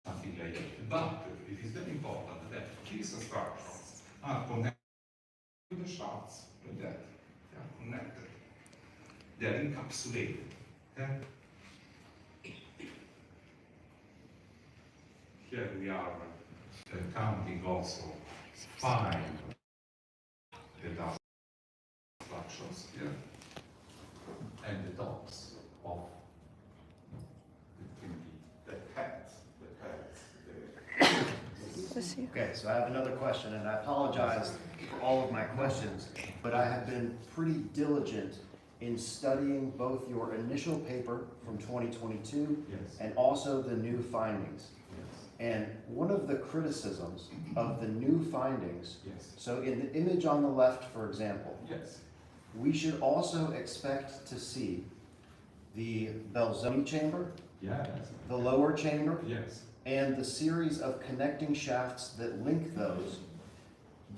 something like that. But it is very important that these structures are connected they are encapsulated. Okay? Here we are counting also 5 that are structures here, and the tops of it can be the heads,
Let's see.
Okay, so I have another question, and I apologize for all of my questions, but I have been pretty diligent in studying both your initial paper from 2022
yes,
and also the new findings.
yes,
And one of the criticisms of the new findings,
yes,
so in the image on the left, for example,
yes,
we should also expect to see the Belzoni chamber,
yes,
the lower chamber,
yes,
and the series of connecting shafts that link those.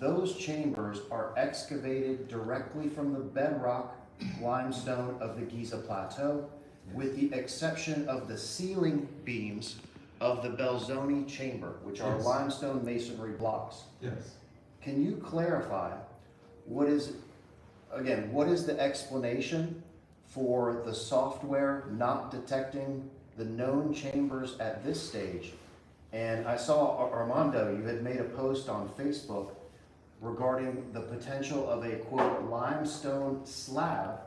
Those chambers are excavated directly from the bedrock limestone of the Giza plateau, with the exception of the ceiling beams of the Belzoni chamber, which are
Yes.
limestone masonry blocks.
yes.
Can you clarify what is the explanation for the software not detecting the known chambers at this stage? And I saw, Armando, you had made a post on Facebook regarding the potential of a, quote, limestone slab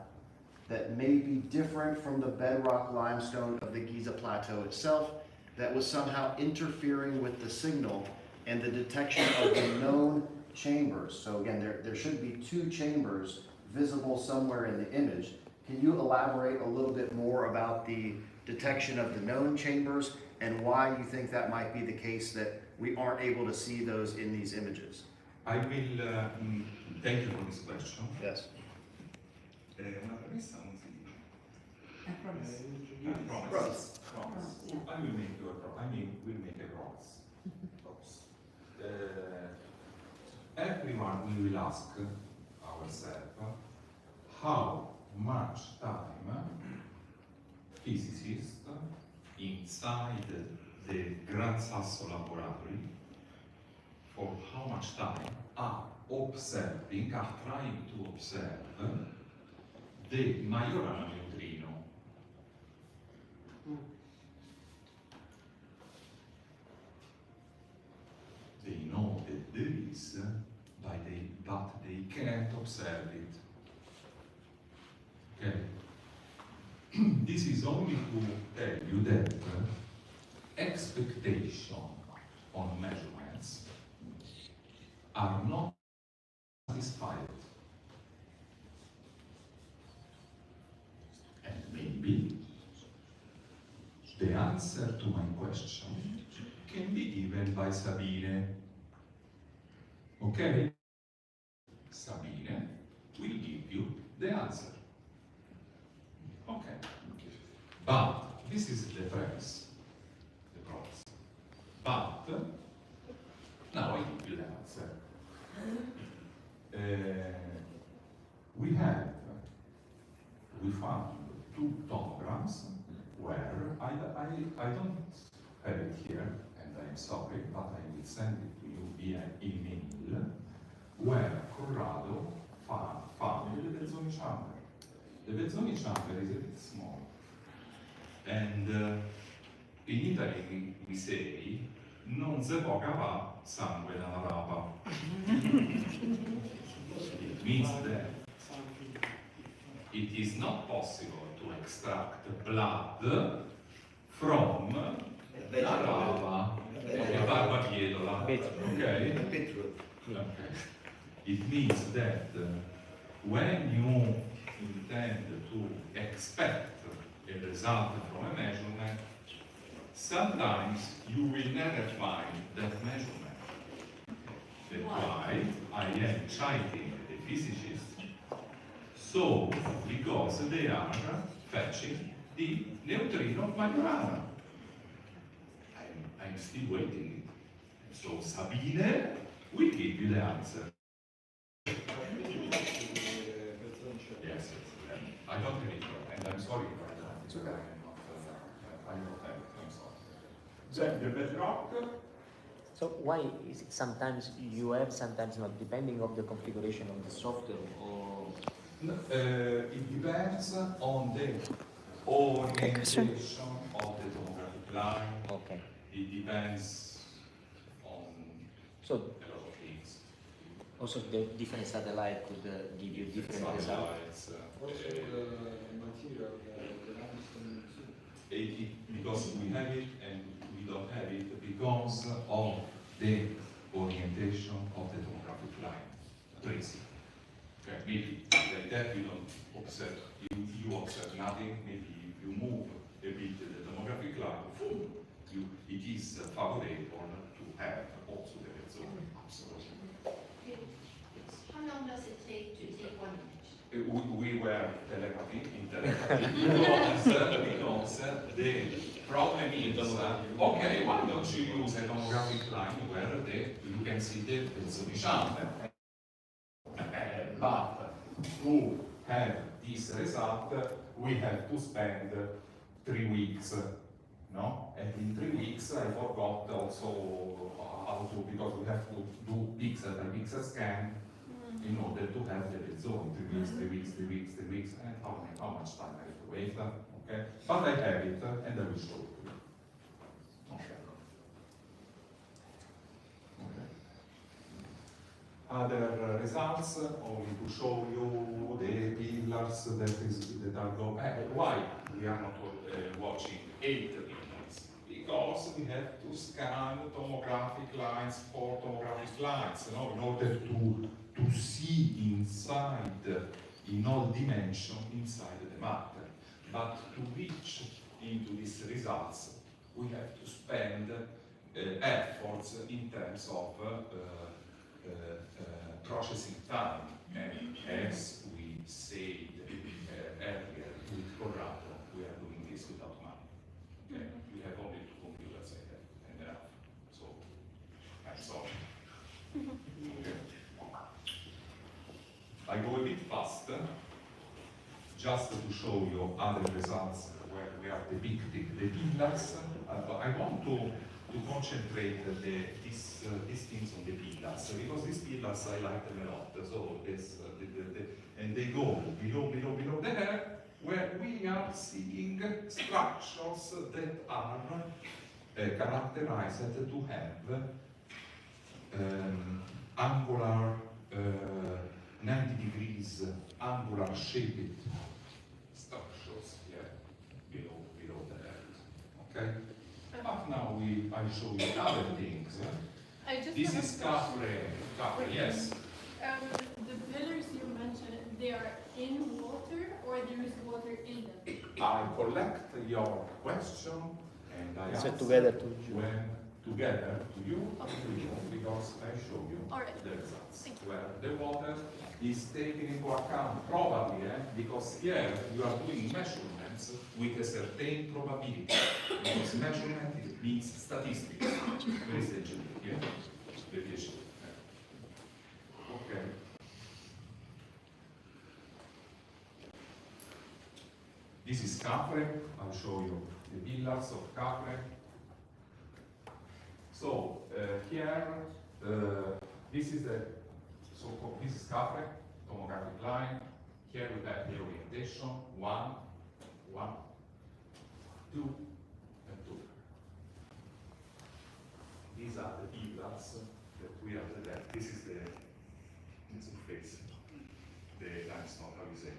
that may be different from the bedrock limestone of the Giza plateau itself, that was somehow interfering with the signal and the detection of the known chambers. So again, there should be 2 chambers visible somewhere in the image. Can you elaborate a little bit more about the detection of the known chambers and why you think that might be the case that we aren't able to see those in these images?
I will thank you for this question.
Yes.
Una premessa non si dice.
I promise.
Promise.
Yeah.
I will make you a promise. I mean, we'll make a promise. Promise. Everyone we will ask ourselves how much time physicists inside the Gran Sasso laboratory, for how much time are observing, are trying to observe the Majorana neutrino. They know that there is, but they can't observe it. Okay. This is only to tell you that expectation on measurements are not satisfied. And maybe the answer to my question can be given by Sabine. Okay? Sabine will give you the answer. Okay. But this is the premise, the promise. But now I give you the answer. We found 2 tomograms where I don't have it here, and I'm sorry, but I will send it to you via email, where Corrado found the Belzoni chamber. The Belzoni chamber is a bit small, and in Italy we say non si può cavare sangue dalla rapa. It means that it is not possible to extract blood from la rapa e barbabietola. Okay? Okay. It means that when you intend to expect a result from a measurement, sometimes you will never find that measurement. That's why I am citing the physicists, so because they are fetching the neutrino of Majorana. I'm still waiting. So Sabine will give you the answer. Yes, I don't have it, and I'm sorry for that.
It's okay.
I don't have it, I'm sorry. Then the bedrock.
So why is it sometimes you have, sometimes not, depending on the configuration of the software, or
It depends on the orientation of the tomographic line.
Okay.
It depends on
So
a lot of things.
also the different satellite could give you different results.
Satellites,
Also the material, the limestone too.
because we have it and we don't have it because of the orientation of the tomographic line tracing. Okay, maybe like that you don't observe, you observe nothing. Maybe if you move a bit the tomographic line, it is favorable to have also the result. Absolutely.
How long does it take to take one image?
We were telegraphy in telegraphy because the problem is, okay, why don't you use a tomographic line where you can see the solution? But to have this result, we have to spend 3 weeks, no? And in 3 weeks, I forgot also how to, because we have to do pixel by pixel scan in order to have the result. 3 weeks, and how much time I have to wait, okay? But I have it, and I will show it to you. Okay. Okay. Other results, only to show you the pillars that are going. Why we are not watching 8 pillars? Because we have to scan tomographic lines, 4 tomographic lines, you know, in order to see inside, in all dimensions, inside the matter. But to reach into these results, we have to spend efforts in terms of processing time. And as we said earlier with Corrado, we are doing this without money. Okay? We have only 2 computers and enough. So I'm sorry. Okay. I go a bit faster, just to show you other results where we are depicting the pillars. I want to concentrate these things on the pillars, because these pillars I like them a lot. So this, and they go below there, where we are seeing structures that are characterized to have angular 90 degrees angular shaped structures here below the earth. Okay? But now I show you other things.
I just
This
have
is
a question.
Khafre, yes.
The pillars you mentioned, they are in water or there is water in them?
I collect your question and I
So
answer
together to
when together to you, because I show you
All right.
the results.
Thank you.
Where the water is taken into account, probably, because here you are doing measurements with a certain probability. Because measurement means statistics. Where is the G? Here. Deviation. Okay. This is Khafre. I'll show you the pillars of Khafre. So here, this is the so-called, this is Khafre, tomographic line. Here we have the orientation, 1, 2, and 2. These are the pillars that we are there. This is the face, the limestone, how you say it?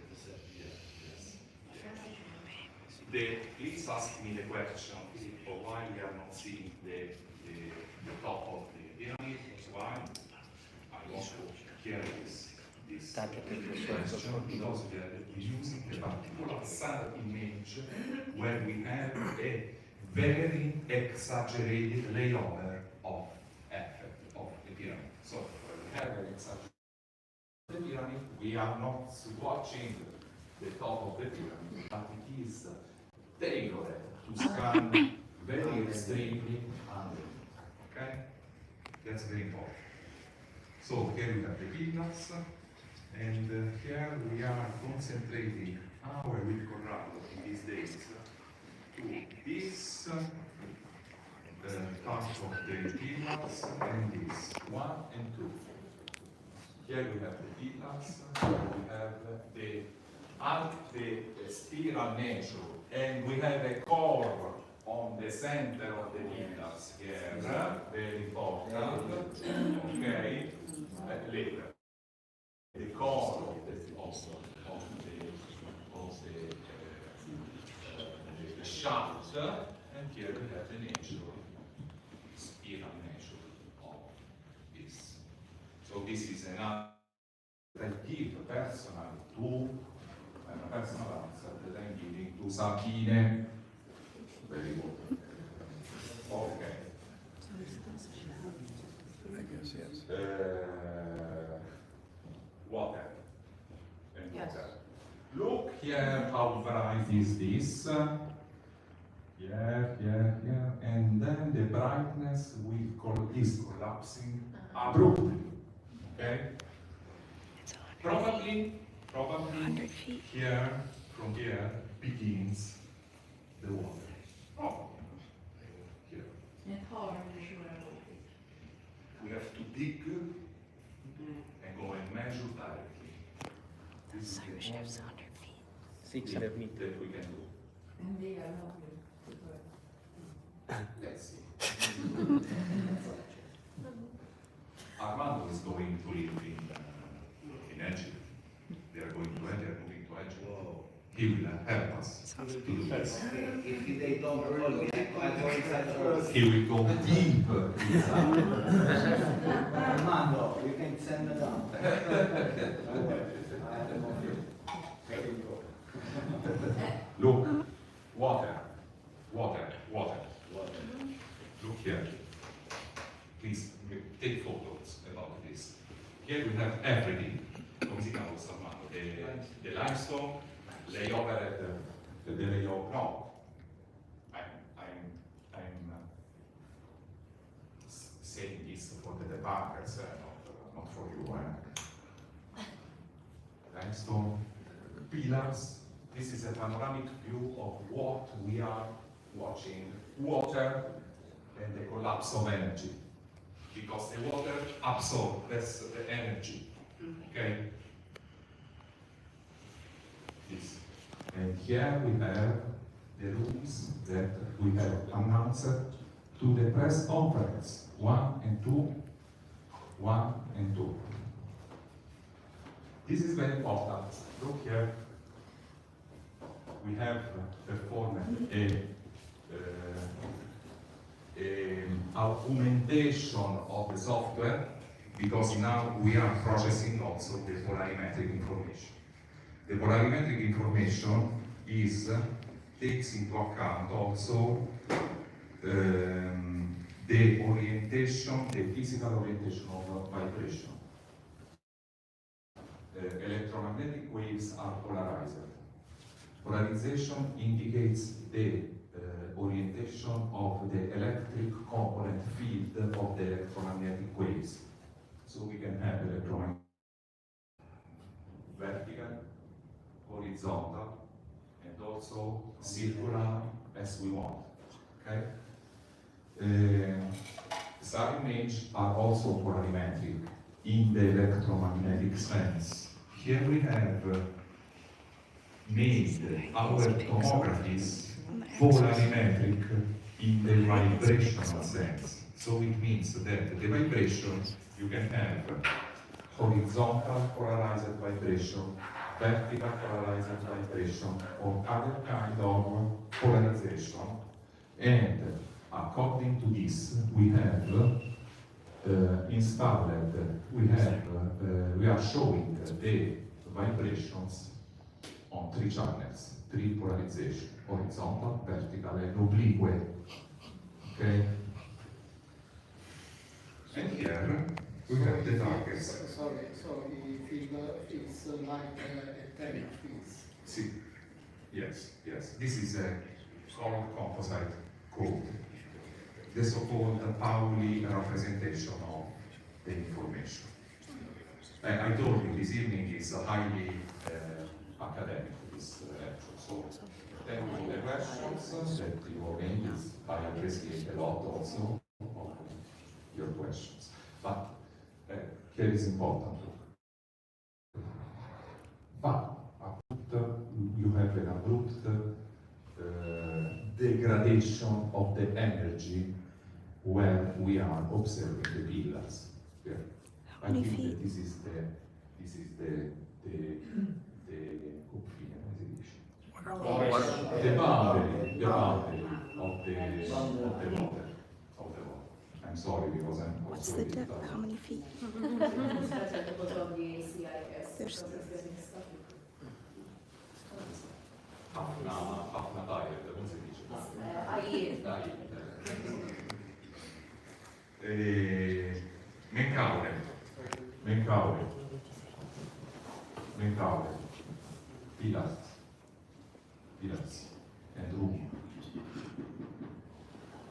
Yes. Please ask me the question, Filippo, why we are not seeing the top of the pyramid? Why? I want to hear this question because we are using a particular SAR image where we have a very exaggerated layover of effect of the pyramid. So when we have an exaggerated pyramid, we are not watching the top of the pyramid, but it is tailored to scan very extremely under. Okay? That's very important. So here we have the pillars, and here we are concentrating our with Corrado in these days to this part of the pillars and this 1 and 2. here we have the pillars, here we have the spiral nature, and we have a core on the center of the pillars here, very important, okay, later. The core of the shaft, and here we have the nature, spiral nature of this. So this is another that give personal to personal answer that I'm giving to Sabine. Very good. Okay.
I guess, yes.
Water. And
Yes.
water. Look here how bright is this. Yeah. And then the brightness is collapsing abruptly. Okay?
It's 100
Probably
100 feet.
here, from here, begins the water. Probably. Here. We have to dig and go and measure directly. This is
Cyrus
the
shafts
most
100 feet.
600 meters.
that we can do. Let's see. Armando is going to live in Egypt. They are going to moving to Egypt. He will help us to do this.
If they don't call me, I go inside first.
He will go deep inside.
Armando, you can send me down. I have no fear. I can go.
Look, water. Look here. Please take photos about this. Here we have everything. Come si chiama questo Armando? The limestone, layover the layover. No, I'm saying this for the debunkers, not for you. Limestone, pillars. This is a panoramic view of what we are watching. Water and the collapse of energy. Because the water absorbs the energy. Okay? This. And here we have the rooms that we have announced to the press conference. 1 and 2. 1 and 2. This is very important. Look here. We have performed augmentation of the software because now we are processing also the polarimetric information. The polarimetric information takes into account also the orientation, the physical orientation of vibration. Electromagnetic waves are polarized. Polarization indicates the orientation of the electric component field of the electromagnetic waves. So we can have electromagnetic vertical, horizontal, and also circular as we want. Okay? SAR images are also polarimetric in the electromagnetic sense. Here we have made our tomographies polarimetric in the vibrational sense. So it means that the vibration, you can have horizontal polarized vibration, vertical polarized vibration, or other kind of polarization. And according to this, we have installed, we are showing the vibrations on 3 channels, 3 polarization, horizontal, vertical, and oblique. Okay? And here we have the targets.
Sorry, so il field is like a telefield.
See, yes. This is a color composite code. The so-called Pauli representation of the information. I told you this evening is highly academic, this lecture. So thank you for the questions that you raised. I appreciate a lot also of your questions. But here is important. variation of the energy where we are observing the pillars. Okay.
How
I
many
think
feet?
that this is the confine, come si dice? The boundary of the water. I'm sorry because I'm
What's
also
the depth? How many feet? There's
Half tile, come si dice? Menkaure, pillars, and room.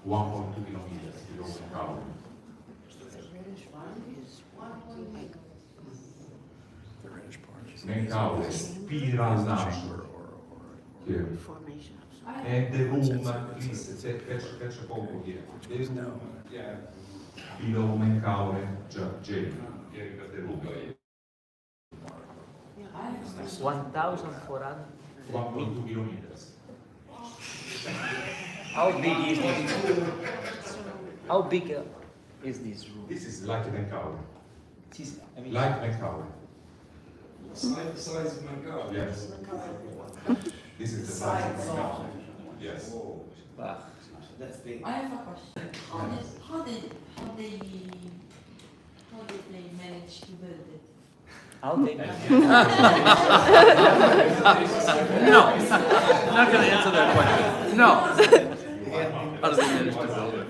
1.2 kilometers below Menkaure. Menkaure, spiral nature. Here. And the room, please, catch a photo here. The room, yeah, below Menkaure, jail. Here you got the room.
1,400.
1.2 kilometers.
How big is this? How big is this room?
This is like Menkaure.
I mean,
Like Menkaure.
Size of Mangal.
Yes. This is the size of Menkaure. Yes.
wow.
That's big.
I have a question. How did they manage to build it?
How they
No, I'm not going to answer that question. No. How do they manage to build it?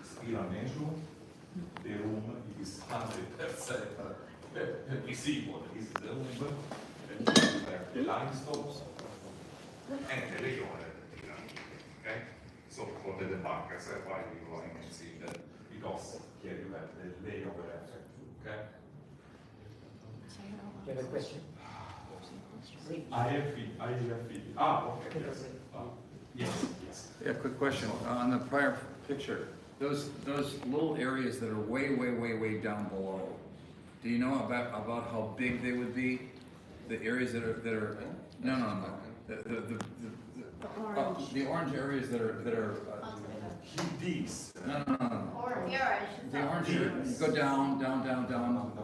Spiral measure, the room is 100% visible. This is the room, the limestones, and the layover. Okay? So for the debunkers, why we going and see that? Because here you have the layover effect. Okay?
You have a question?
I have feet. Okay. Yes. Yes.
Yeah, quick question. On the prior picture, those little areas that are way down below, do you know about how big they would be? The areas that are no. The orange areas that are
These.
no.
Orange.
The orange areas go down.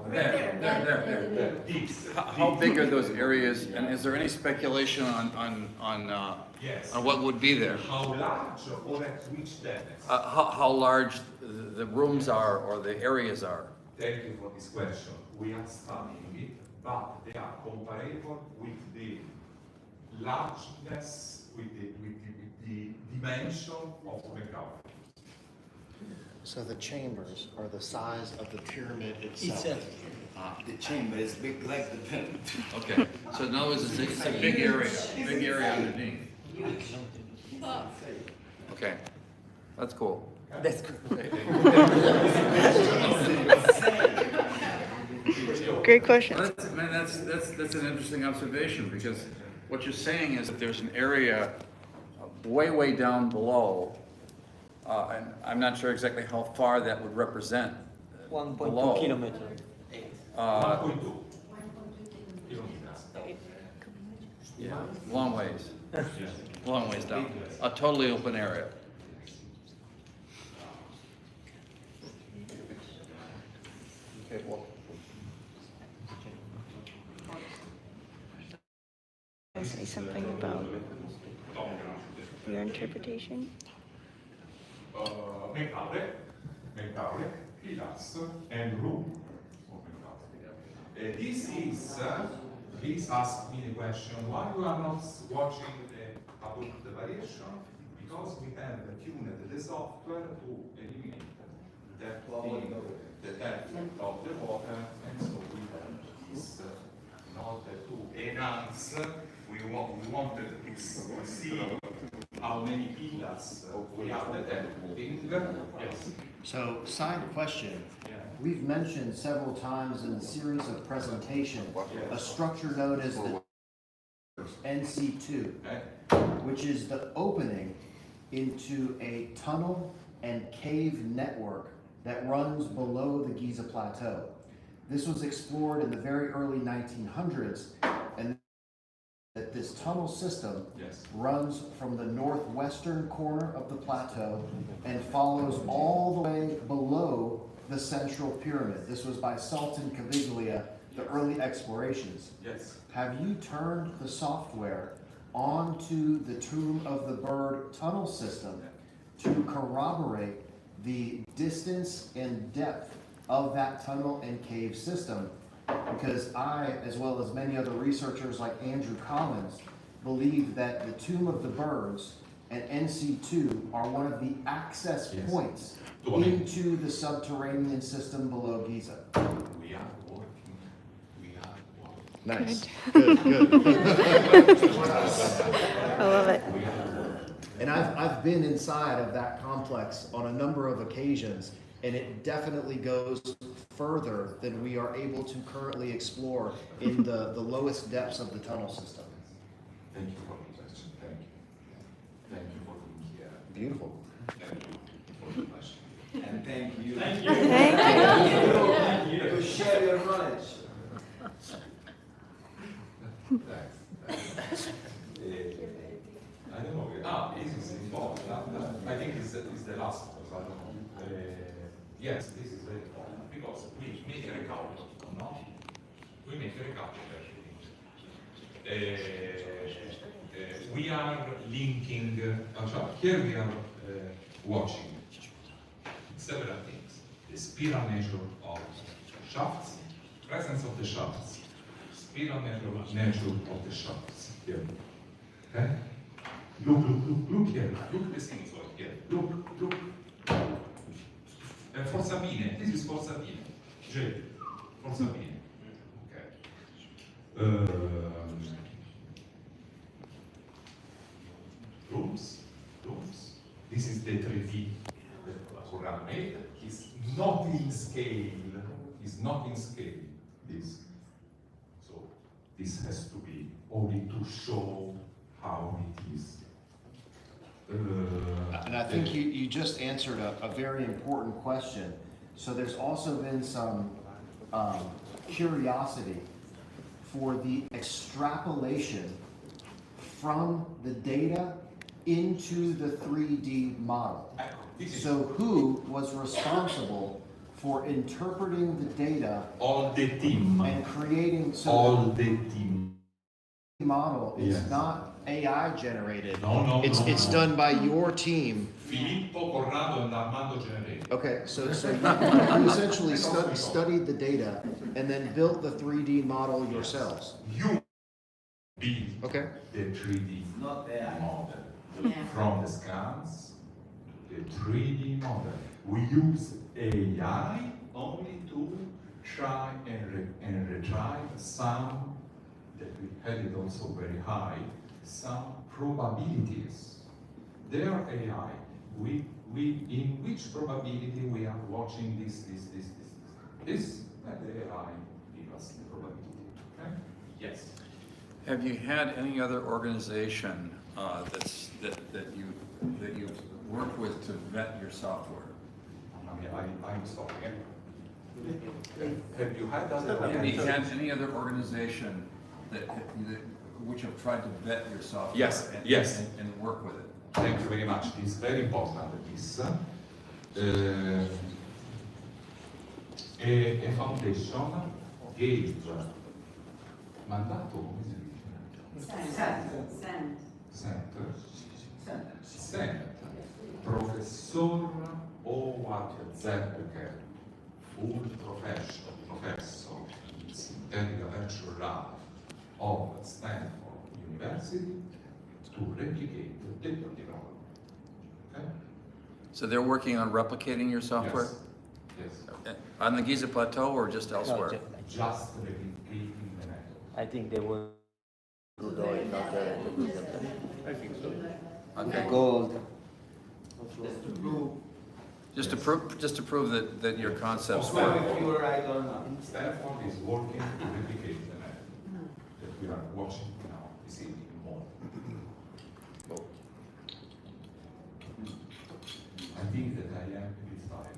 There.
These.
How big are those areas, and is there any speculation on
Yes.
what would be there?
How large or at which depth?
How large the rooms are or the areas are?
Thank you for this question. We are studying it, but they are comparable with the largeness, with the dimension of Menkaure.
So the chambers are the size of the pyramid itself.
The chamber is big like the pen.
Okay, so in other words, it's a big area underneath. Okay, that's cool.
That's good.
great question.
Well, that's an interesting observation, because what you're saying is that there's an area way down below, and I'm not sure exactly how far that would represent.
1.2 kilometers.
1.2 kilometers.
Yeah, long ways.
Yes.
Long ways down. A totally open area. Okay, well,
I'll say something about your interpretation.
Menkaure, pillars, and room for Menkaure. Please ask me the question, why you are not watching the variation? Because we have tuned the software to eliminate
depth the depth of the water, and so we have this in order to enhance, we wanted to see how many pillars we have the depth moving. Yes.
So, side question.
Yeah.
We've mentioned several times in the series of presentations a structure known as the NC2, which is the opening into a tunnel and cave network that runs below the Giza plateau. This was explored in the very early 1900s, and that this tunnel system runs from the northwestern corner of the plateau and follows all the way below the central pyramid. This was by Sultan Caviglia, the early explorations.
Yes.
Have you turned the software onto the Tomb of the Bird tunnel system to corroborate the distance and depth of that tunnel and cave system? Because I, as well as many other researchers like Andrew Collins, believe that the Tomb of the Birds and NC2 are one of the access points into the subterranean system below Giza.
We are working. We are working.
Nice. Good, good.
I love it.
And I've been inside of that complex on a number of occasions, and it definitely goes further than we are able to currently explore in the lowest depths of the tunnel system.
Thank you for the question. Thank you. Thank you for being here.
Beautiful.
Thank you for the question.
And thank you.
Thank you.
Thank you to share your knowledge.
Thanks. I don't know. This is important. I think it's the last one. I don't know. Yes, this is very important because we make a recount, no? We make a recount actually. We are linking, here we are watching several things. The spiral nature of shafts, presence of the shafts, spiral nature of the shafts. Here. Okay? Look here. Look the sinusoid here. Look. Forza Bine. This is Forza Bine. J. Forza Bine. Okay. Rooms. This is the 3D that Quran made. It's not in scale. This. So this has to be only to show how it is.
And I think you just answered a very important question. So there's also been some curiosity for the extrapolation from the data into the 3D model. So who was responsible for interpreting the data?
All the team.
And creating
All the team.
Model is not AI generated.
No.
It's done by your team.
Filippo, Corrado, and Armando generated.
Okay, so you essentially studied the data and then built the 3D model yourselves.
You build the 3D
Not AI.
model. From the scans, the 3D model. We use AI only to try and retrieve some, that we had it also very high, some probabilities. They are AI. We in which probability we are watching this, and the AI give us the probability. Okay? Yes.
Have you had any other organization that you've worked with to vet your software?
I mean, I'm stopping it. Have you had other?
Have you had any other organization which have tried to vet your software?
Yes.
And work with it?
Thank you very much. It's very important. This a foundation gave mandato, come si dice? Sent Professor Howard Zebker, full professor in Synthetic Aperture Radar of Stanford University, to replicate the Doppler. Okay?
So they're working on replicating your software? On the Giza Plateau or just elsewhere?
Just replicating the method.
I think they will do the not the Giza.
I think so. Okay,
Gold.
just to prove that your concepts
So
work.
if you were right or not.
Stanford is working to replicate the method that we are watching now, this evening more. I think that I am a bit tired.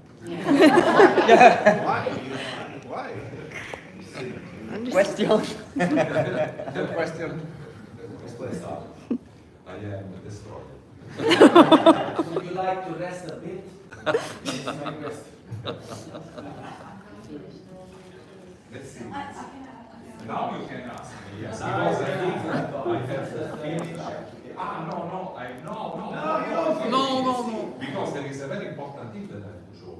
Why?
Question.
The question.
I am destroyed.
Would you like to rest a bit? It's my question.
Let's see. Now you can ask me, yes, because I think I have finished.
No.
Because there is a very important thing that I have to show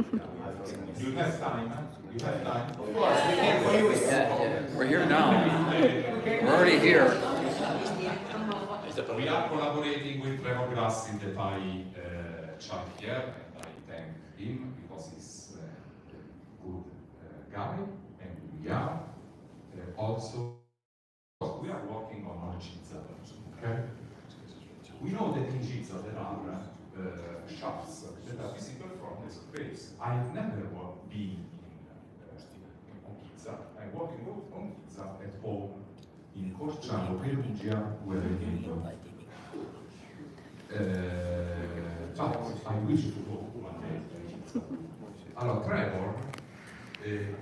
you. You have time, huh? You have time?
Of course, we can view it.
We're here now. We're already here.
We are collaborating with Trevor Glass in that I chat here, and I thank him because he's a good guy, and we are also we are working on Giza, okay? We know that in Giza there are shafts that are visible from the surface. I have never been on Giza. I'm working on Giza at home in Corciano, Perugia, where I live. But I wish to go one day. Allora, Trevor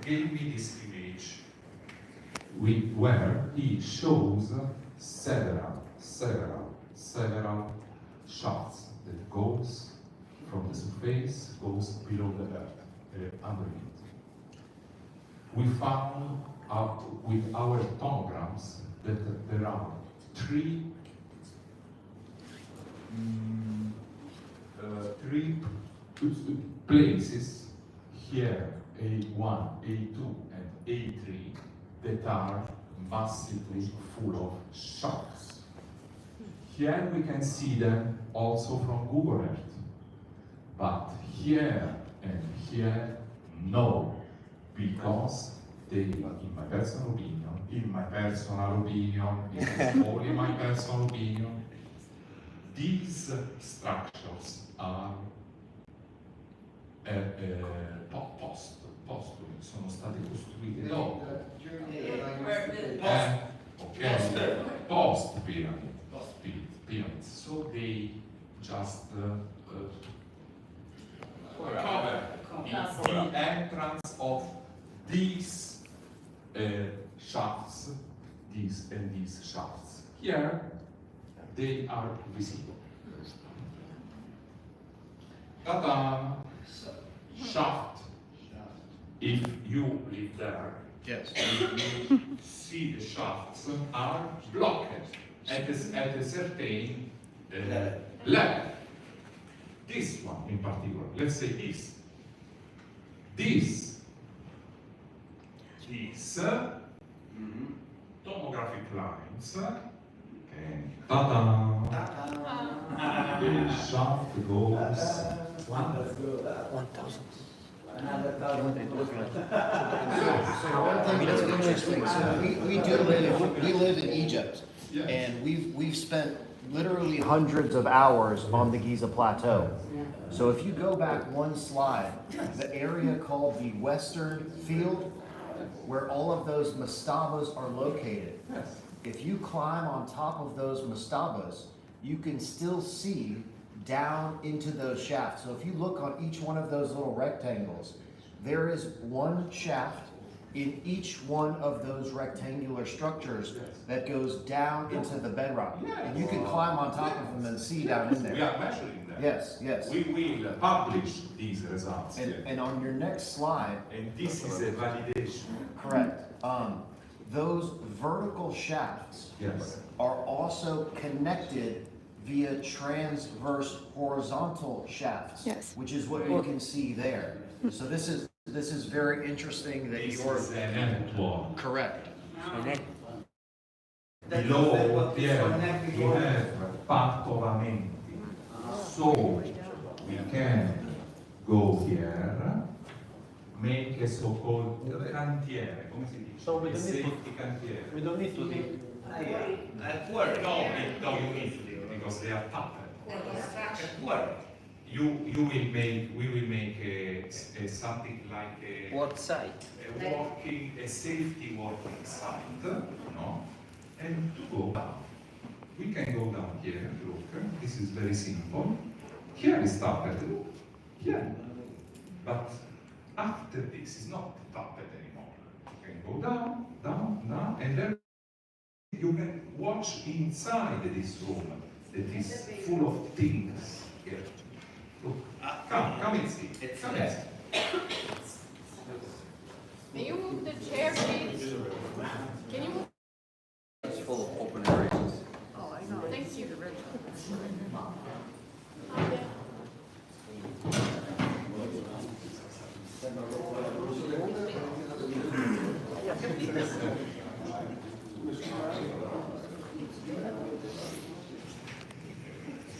gave me this image where he shows several shafts that goes from the surface, goes below the earth, underneath. We found out with our tomograms that there are three places here, A1, A2, and A3, that are massively full of shafts. Here we can see them also from Google Earth, but here and here, no, because they, in my personal opinion, this is only my personal opinion, these structures are postumi, sono state costruite dopo. Post pyramids. So they just cover the entrance of these shafts, these shafts. Here they are visible. Ta-da! Shaft. If you live there,
Yes.
you see the shafts are blocked at a certain level. This one in particular, let's say this. This is tomographic lines. And ta-da! The shaft goes
1,000.
Another 1,000.
So one thing that's interesting, so we live in Egypt, and we've spent literally hundreds of hours on the Giza Plateau. So if you go back one slide, the area called the Western Field, where all of those mastabas are located, if you climb on top of those mastabas, you can still see down into those shafts. So if you look on each one of those little rectangles, there is one shaft in each one of those rectangular structures that goes down into the bedrock. And you can climb on top of them and see down in
We
there.
are measuring that.
Yes.
We will publish these results.
And on your next slide,
And this is a validation.
correct, those vertical shafts are also connected via transverse horizontal shafts,
Yes.
which is what you can see there. So this is very interesting that
This
you're
is an network.
correct.
Below there, you have partolamenti. So we can go here, make a so-called cantiere, come si dice?
So we
A
don't need to-
safety cantiere.
We don't need to make.
At work.
No, you need it because they are tougher.
At work.
We will make a something like a
What site?
a safety working site, no? And to go down. We can go down here, look, this is very simple. Here is tapped, look, here. But after this is not tapped anymore. You can go down, down, down, and then you can watch inside this room that is full of things here. Look, come and see. Come and see.
May you move the chair, please? Can you move?
It's full of open areas.
Thank you.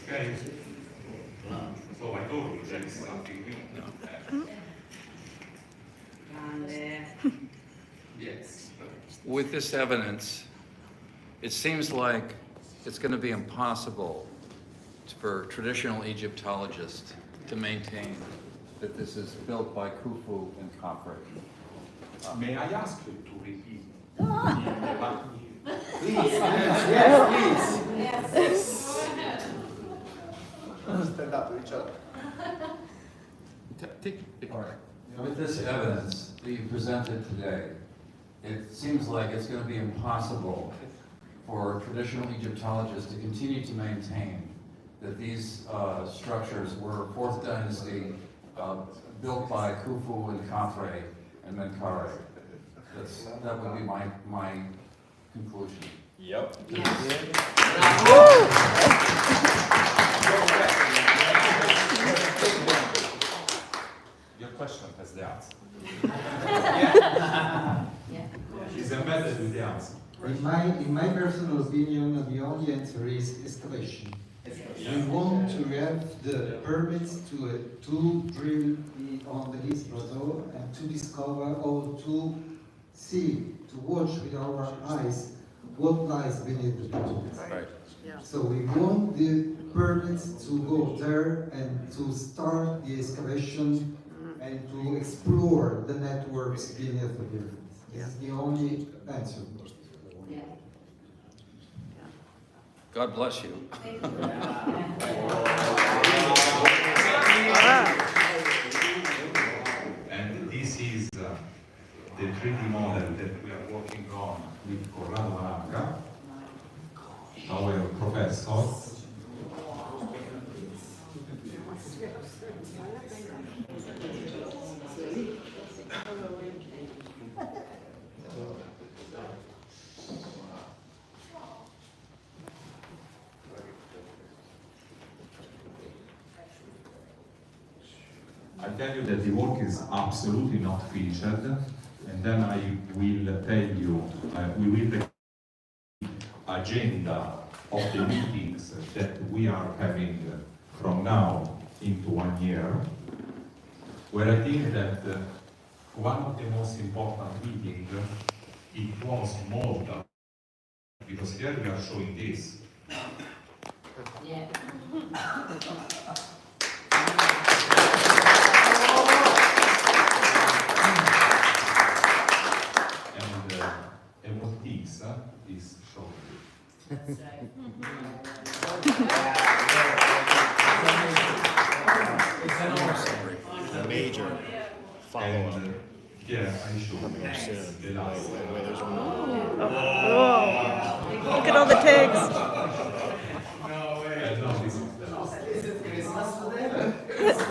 Okay. So I told you there is something new. Yes.
With this evidence, it seems like it's going to be impossible for traditional Egyptologists to maintain that this is built by Khufu and Khafre.
May I ask you to repeat?
Please, yes, please.
Stand up to each other.
All right.
With this evidence that you presented today, it seems like it's going to be impossible for traditional Egyptologists to continue to maintain that these structures were 4th dynasty built by Khufu and Khafre and Menkaure. That would be my conclusion.
Yep. Your question has the answer. It's embedded with the answer.
In my personal opinion, the only answer is excavation. We want to have the permits to drill on this plateau and to discover or to see, to watch with our eyes what lies beneath the plateau.
Right.
So we want the permits to go there and to start the excavation and to explore the networks beneath the pyramids. It's the only answer.
God bless you.
And this is the 3D model that we are working on with Corrado Malanga, our professor. I tell you that the work is absolutely not finished, and then I will tell you, we will the agenda of the meetings that we are having from now into 1 year, where I think that one of the most important meetings, it was Malta, because here we are showing this. And what this is showing.
It's a major follow-up.
Yeah, I show
Coming up soon.
the last.
There's one.
Whoa. Look at all the tags.
No, this is the last.
This is Christmas today. It's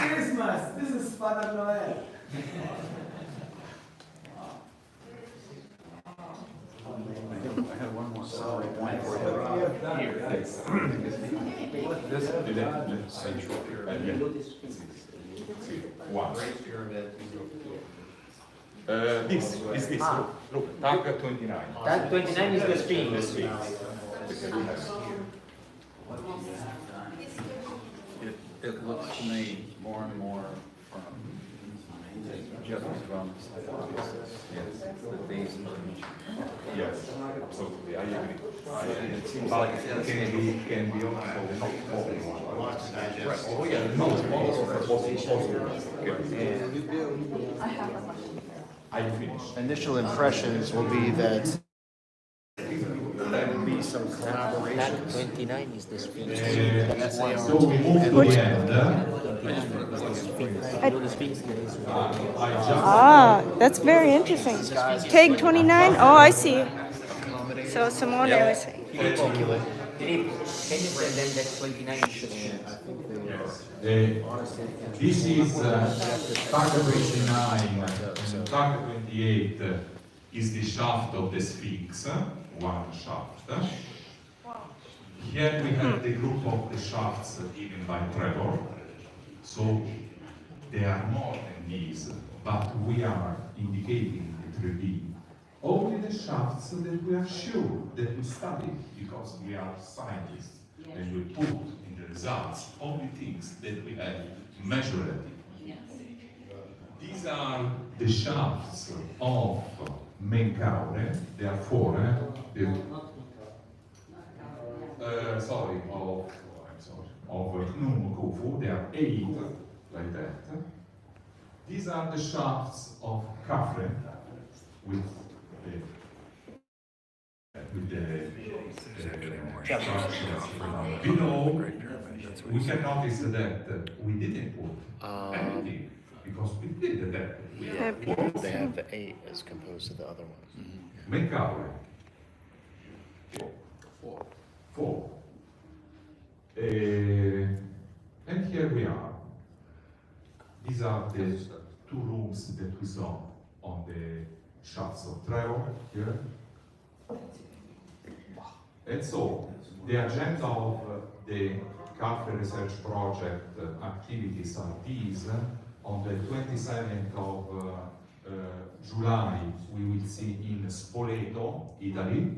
Christmas. This is Father Noel.
I have one more summary point for
One. This is this. Look, tag 29.
Tag 29 is the Sphinx.
It looks to me more and more from just from the base of each.
Yes, absolutely, I agree.
It seems
But
like
it can be also not always.
Oh, yeah, no,
I finished.
Initial impressions will be that there will be some collaboration.
29 is the Sphinx.
So we move to the end.
I-
I just
Ah, that's very interesting. Tag 29? Oh, I see. So Simone was saying.
Filippo, can you send them that 29
this is target 29 and target 28 is the shaft of the Sphinx, one shaft. Here we have the group of the shafts given by Trevor. So they are more than these, but we are indicating the 3D only the shafts that we are sure that we studied because we are scientists and we put in the results only things that we have measured. These are the shafts of Menkaure, there are four, of Hnum Khufu, there are 8 like that. These are the shafts of Khafre with below. We can notice that we didn't put anything because we did that.
They have the 8 as composed to the other ones.
Menkaure. 4. And here we are. These are the 2 rooms that we saw on the shots of Trevor here. And so, the agenda of the Khafre Research Project activities are these. On the 27th of July, we will see in Spoleto, Italy.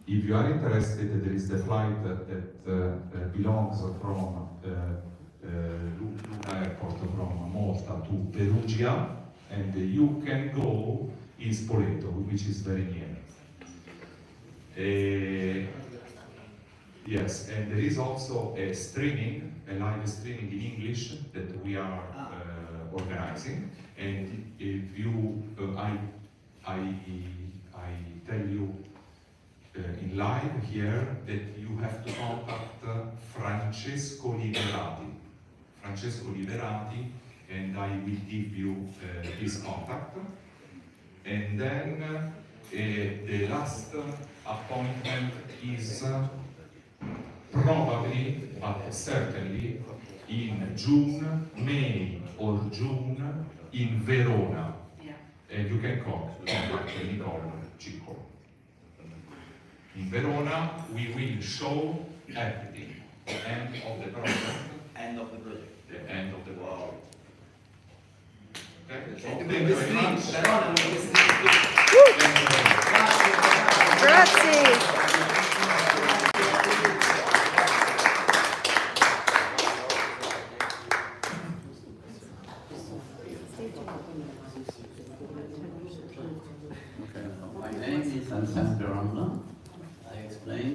If you are interested, there is the flight that belongs from Luna Airport from Malta to Perugia, and you can go in Spoleto, which is very near. Yes, and there is also a streaming, a live streaming in English that we are organizing. And if you, I tell you in live here that you have to contact Francesco Liberati. Francesco Liberati, and I will give you his contact. And then the last appointment is probably, but certainly, in June, May or June in Verona. And you can contact Nicole Chico. In Verona, we will show everything. The end of the project.
End of the project.
The end of the project. Okay? So,
Thank
thank you very much.
Grazie.
My name is Alessandro Ramla. I explain